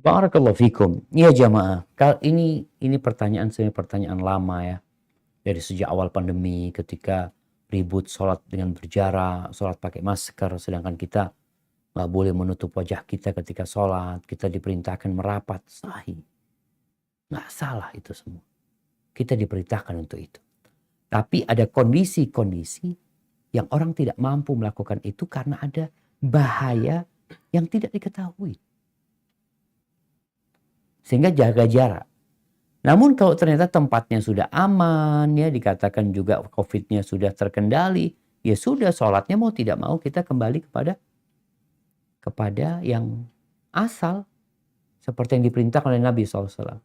Barakallahu fikum. Ya jamaah, ini pertanyaan sebenarnya pertanyaan lama ya. Dari sejak awal pandemi ketika ribut sholat dengan berjarak, sholat pakai masker, sedangkan kita nggak boleh menutup wajah kita ketika sholat, kita diperintahkan merapat. Sahih. Nggak salah itu semua. Kita diperintahkan untuk itu. Tapi ada kondisi-kondisi yang orang tidak mampu melakukan itu karena ada bahaya yang tidak diketahui. Sehingga jaga jarak. Namun kalau ternyata tempatnya sudah aman, ya dikatakan juga COVID-nya sudah terkendali, ya sudah sholatnya mau tidak mau kita kembali kepada yang asal. Seperti yang diperintahkan oleh Nabi SAW.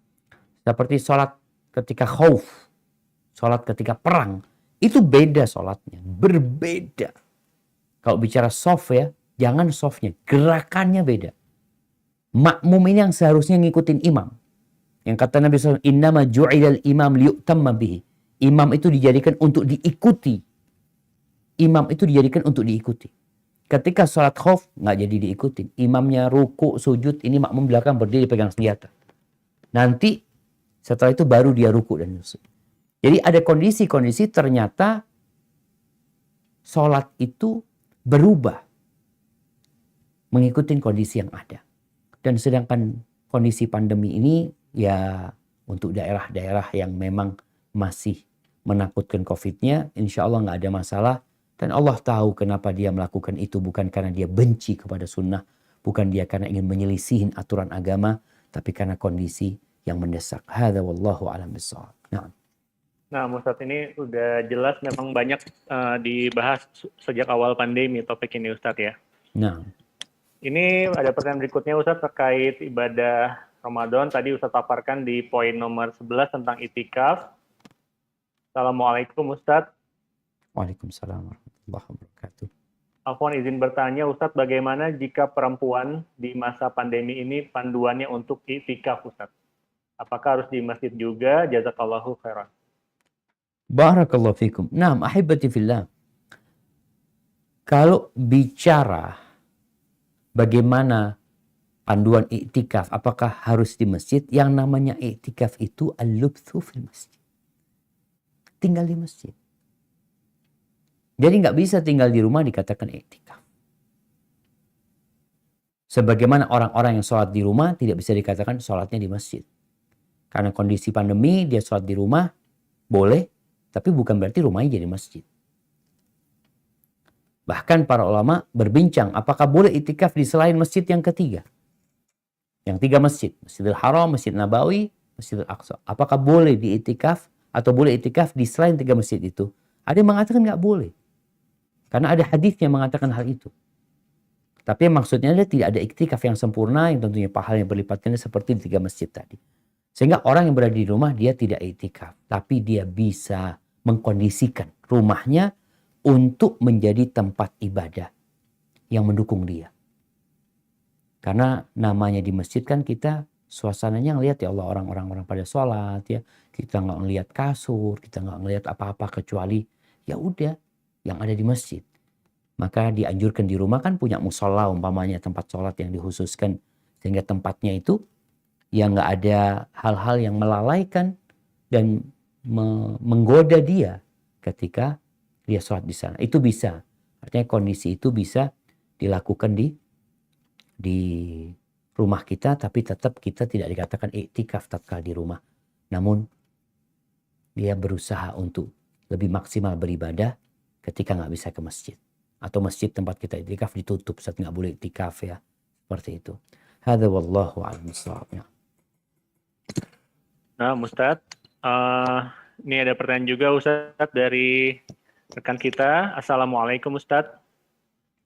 Seperti sholat ketika khauf, sholat ketika perang, itu beda sholatnya, berbeda. Kalau bicara soft ya, jangan softnya, gerakannya beda. Makmum ini yang seharusnya ngikutin imam. Yang kata Nabi SAW, innama ju'ilal imam liyu'tamma bihi. Imam itu dijadikan untuk diikuti. Imam itu dijadikan untuk diikuti. Ketika sholat khauf, nggak jadi diikutin. Imamnya ruku, sujud, ini makmum belakang berdiri pegang senjata. Nanti setelah itu baru dia ruku dan sujud. Jadi ada kondisi-kondisi ternyata sholat itu berubah. mengikuti kondisi yang ada. Dan sedangkan kondisi pandemi ini ya untuk daerah-daerah yang memang masih menakutkan COVID-nya, insya Allah nggak ada masalah. Dan Allah tahu kenapa dia melakukan itu, bukan karena dia benci kepada sunnah, bukan dia karena ingin menyelisihin aturan agama, tapi karena kondisi yang mendesak. Hadza wallahu a'lam bishawab. Nah, Ustadz, ini udah jelas memang banyak dibahas sejak awal pandemi topik ini, Ustadz ya. Nah, Ini ada pertanyaan berikutnya, Ustadz, terkait ibadah Ramadan. Tadi Ustadz paparkan di poin nomor 11 tentang itikaf. Assalamualaikum, Ustadz. waalaikumsalam warahmatullahi wabarakatuh. Afwan izin bertanya, Ustadz, bagaimana jika perempuan di masa pandemi ini panduannya untuk itikaf, Ustadz? Apakah harus di masjid juga? Jazakallahu khairan. Barakallahu fikum. Naam, ahibati fillah. Kalau bicara bagaimana panduan iktikaf, apakah harus di masjid? Yang namanya iktikaf itu al-lubthu fil masjid. Tinggal di masjid. Jadi nggak bisa tinggal di rumah dikatakan iktikaf. Sebagaimana orang-orang yang sholat di rumah tidak bisa dikatakan sholatnya di masjid. Karena kondisi pandemi dia sholat di rumah boleh, tapi bukan berarti rumahnya jadi masjid. Bahkan para ulama berbincang apakah boleh iktikaf di selain masjid yang ketiga. Yang 3 masjid, Masjidil Haram, Masjid Nabawi, Masjidil Aqsa. Apakah boleh diiktikaf atau boleh iktikaf di selain 3 masjid itu? Ada yang mengatakan nggak boleh. Karena ada hadis yang mengatakan hal itu. Tapi maksudnya dia tidak ada iktikaf yang sempurna yang tentunya pahala yang berlipat ganda seperti di 3 masjid tadi. Sehingga orang yang berada di rumah dia tidak iktikaf. Tapi dia bisa mengkondisikan rumahnya untuk menjadi tempat ibadah yang mendukung dia. Karena namanya di masjid kan kita suasananya ngelihat ya Allah orang-orang pada sholat ya. Kita nggak ngelihat kasur, kita nggak ngelihat apa-apa kecuali ya udah yang ada di masjid. Maka dianjurkan di rumah kan punya musola umpamanya tempat sholat yang dikhususkan. Sehingga tempatnya itu ya nggak ada hal-hal yang melalaikan dan menggoda dia ketika dia sholat di sana. Itu bisa. Artinya kondisi itu bisa dilakukan di rumah kita, tapi tetap kita tidak dikatakan iktikaf tatkala di rumah. Namun dia berusaha untuk lebih maksimal beribadah ketika nggak bisa ke masjid. Atau masjid tempat kita iktikaf ditutup saat nggak boleh iktikaf ya. Seperti itu. Hadza wallahu a'lam bishawab. Nah, Ustadz, ini ada pertanyaan juga, Ustadz, dari rekan kita. Assalamualaikum, Ustadz.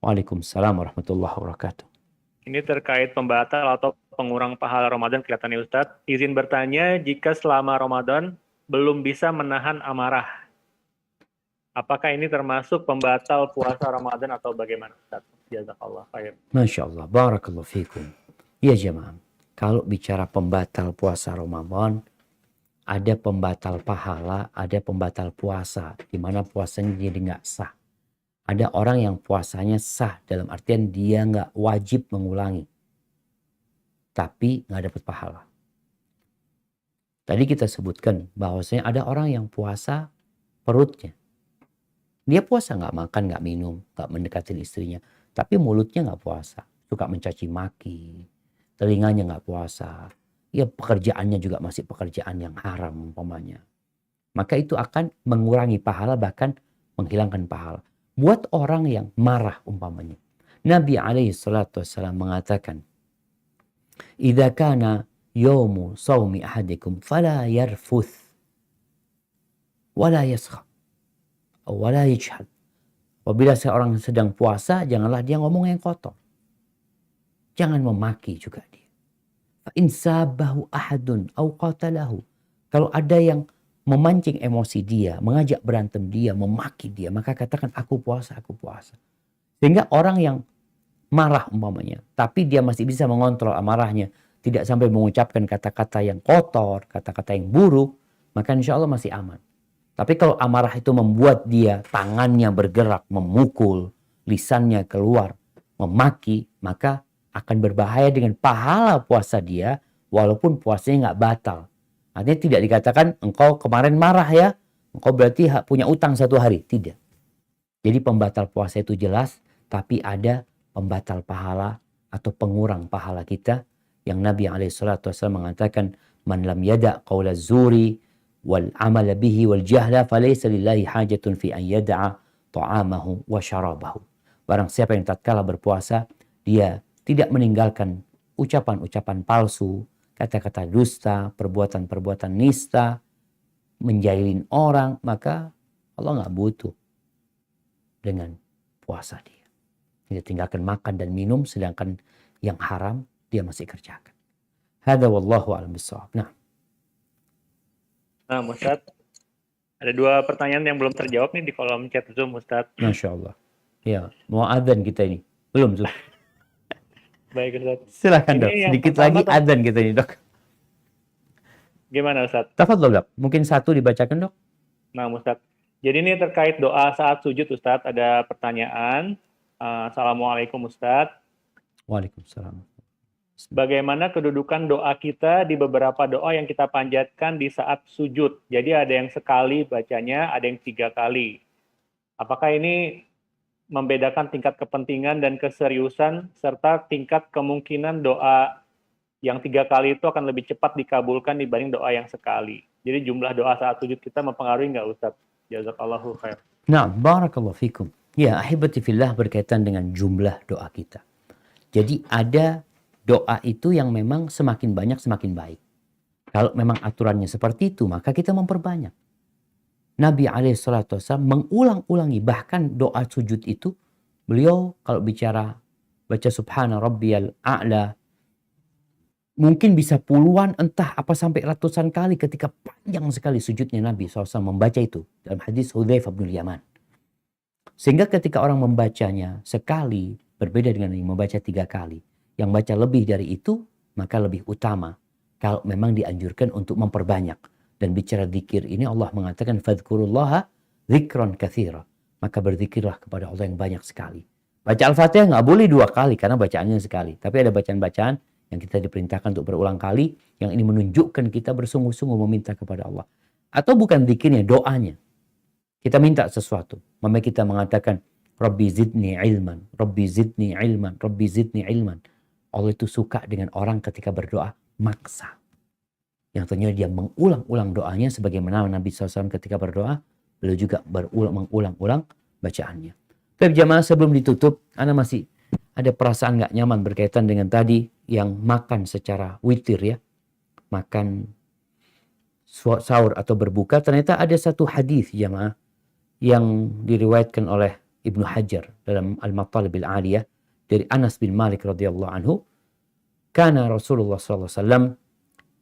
Waalaikumsalam warahmatullahi wabarakatuh. Ini terkait pembatal atau pengurang pahala Ramadan kelihatannya, Ustadz. Izin bertanya, jika selama Ramadan belum bisa menahan amarah, apakah ini termasuk pembatal puasa Ramadan atau bagaimana, Ustadz? Jazakallah khair. Masya Allah, barakallahu fikum. Ya jemaah, kalau bicara pembatal puasa Ramadan, ada pembatal pahala, ada pembatal puasa, di mana puasanya jadi nggak sah. Ada orang yang puasanya sah, dalam artian dia nggak wajib mengulangi, tapi nggak dapat pahala. Tadi kita sebutkan bahwasanya ada orang yang puasa perutnya. Dia puasa nggak makan, nggak minum, nggak mendekatin istrinya, tapi mulutnya nggak puasa, suka mencaci maki, telinganya nggak puasa. Ya pekerjaannya juga masih pekerjaan yang haram umpamanya. Maka itu akan mengurangi pahala, bahkan menghilangkan pahala. Buat orang yang marah umpamanya. Nabi SAW mengatakan, "Idza kana yawmu sawmi ahadikum fala yarfuth wala yaskhab wala yajhal." Apabila seorang sedang puasa, janganlah dia ngomong yang kotor. Jangan memaki juga dia. In sabahu ahadun aw qatalahu. Kalau ada yang memancing emosi dia, mengajak berantem dia, memaki dia, maka katakan aku puasa, aku puasa. Sehingga orang yang marah umpamanya, tapi dia masih bisa mengontrol amarahnya, tidak sampai mengucapkan kata-kata yang kotor, kata-kata yang buruk, maka insya Allah masih aman. Tapi kalau amarah itu membuat dia tangannya bergerak, memukul, lisannya keluar, memaki, maka akan berbahaya dengan pahala puasa dia, walaupun puasanya nggak batal. Artinya tidak dikatakan engkau kemarin marah ya, engkau berarti punya utang 1 hari. Tidak. Jadi pembatal puasa itu jelas, tapi ada pembatal pahala atau pengurang pahala kita, yang Nabi SAW mengatakan, man lam yada' qawla zuri wal amala bihi wal jahla falaysa lillahi hajatun fi an yada'a ta'amahu wa syarabahu. Barang siapa yang tatkala berpuasa, dia tidak meninggalkan ucapan-ucapan palsu, kata-kata dusta, perbuatan-perbuatan nista, menjahilin orang, maka Allah nggak butuh dengan puasa dia. Dia tinggalkan makan dan minum, sedangkan yang haram dia masih kerjakan. Hada wallahu a'lam bishawab. Nah, Ustaz, ada 2 pertanyaan yang belum terjawab nih di kolom chat Zoom, Ustaz. Masya Allah. Ya, mau adzan kita ini. Belum, Zul. Baik, Ustaz. Silahkan, Ini Dok. yang Sedikit pertama, lagi adzan kita ini, Dok. Gimana, Ustaz? Tafadhol, Dok. Mungkin satu dibacakan, Dok. Nah, Ustaz. Jadi ini terkait doa saat sujud, Ustaz. Ada pertanyaan. Assalamualaikum, Ustaz. Waalaikumsalam. Bagaimana kedudukan doa kita di beberapa doa yang kita panjatkan di saat sujud? Jadi ada yang sekali bacanya, ada yang 3 kali. Apakah ini membedakan tingkat kepentingan dan keseriusan, serta tingkat kemungkinan doa yang 3 kali itu akan lebih cepat dikabulkan dibanding doa yang sekali? Jadi jumlah doa saat sujud kita mempengaruhi nggak, Ustaz? Jazakallahu khair. Nah, barakallahu fikum. Ya, ahibati fillah, berkaitan dengan jumlah doa kita. Jadi ada doa itu yang memang semakin banyak semakin baik. Kalau memang aturannya seperti itu, maka kita memperbanyak. Nabi SAW mengulang-ulangi, bahkan doa sujud itu, beliau kalau bicara baca subhana rabbiyal a'la, mungkin bisa puluhan, entah apa sampai ratusan kali ketika panjang sekali sujudnya Nabi SAW membaca itu. Dalam hadis Hudzaifah bin Yaman. Sehingga ketika orang membacanya sekali, berbeda dengan yang membaca 3 kali. Yang baca lebih dari itu, maka lebih utama. Kalau memang dianjurkan untuk memperbanyak. Dan bicara zikir ini Allah mengatakan, fadhkurullaha dzikran katsira. Maka berzikirlah kepada Allah yang banyak sekali. Baca Al-Fatihah nggak boleh 2 kali, karena bacaannya sekali. Tapi ada bacaan-bacaan yang kita diperintahkan untuk berulang kali, yang ini menunjukkan kita bersungguh-sungguh meminta kepada Allah. Atau bukan zikirnya, doanya. Kita minta sesuatu. Maka kita mengatakan, Rabbi zidni ilman, Rabbi zidni ilman, Rabbi zidni ilman. Allah itu suka dengan orang ketika berdoa maksa. Yang tentunya dia mengulang-ulang doanya, sebagaimana Nabi SAW ketika berdoa, beliau juga mengulang-ulang bacaannya. Tapi jamaah, sebelum ditutup, Ana masih ada perasaan gak nyaman berkaitan dengan tadi yang makan secara witir ya. Makan sahur atau berbuka. Ternyata ada satu hadis jamaah yang diriwayatkan oleh Ibnu Hajar dalam Al-Matalib Al-Aliyah dari Anas bin Malik radhiyallahu anhu, kana Rasulullah sallallahu alaihi wasallam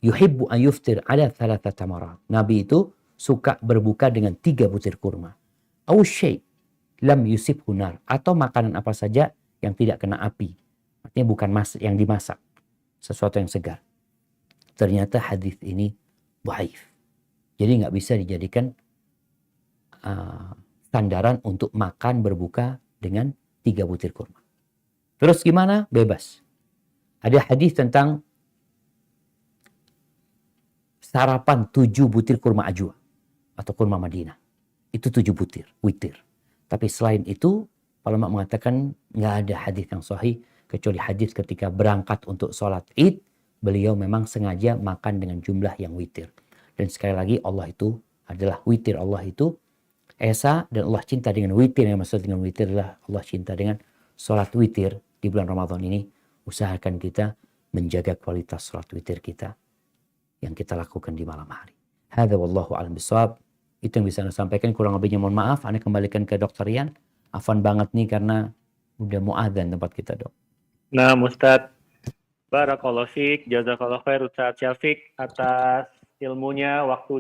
yuhibbu an yuftir ala 3 tamarat. Nabi itu suka berbuka dengan 3 butir kurma. Aw syai' lam yusibhu nar, atau makanan apa saja yang tidak kena api. Artinya bukan yang dimasak, sesuatu yang segar. Ternyata hadis ini dhaif. Jadi nggak bisa dijadikan sandaran untuk makan berbuka dengan 3 butir kurma. Terus gimana? Bebas. Ada hadis tentang sarapan 7 butir kurma ajwa atau kurma Madinah. Itu 7 butir, witir. Tapi selain itu, ulama mengatakan nggak ada hadis yang sahih, kecuali hadis ketika berangkat untuk sholat Id, beliau memang sengaja makan dengan jumlah yang witir. Dan sekali lagi, Allah itu adalah witir. Allah itu esa, dan Allah cinta dengan witir. Yang maksud dengan witir adalah Allah cinta dengan sholat witir. Di bulan Ramadan ini, usahakan kita menjaga kualitas sholat witir kita yang kita lakukan di malam hari. Hadza wallahu a'lam bishawab. Itu yang bisa Anda sampaikan. Kurang lebihnya mohon maaf. Anda kembalikan ke Dr. Rian. Afwan banget nih karena udah mau adzan tempat kita, Dok. Nah, Ustadz, barakallahu fiik, jazakallahu khair Ustadz Syafiq atas ilmunya, waktunya.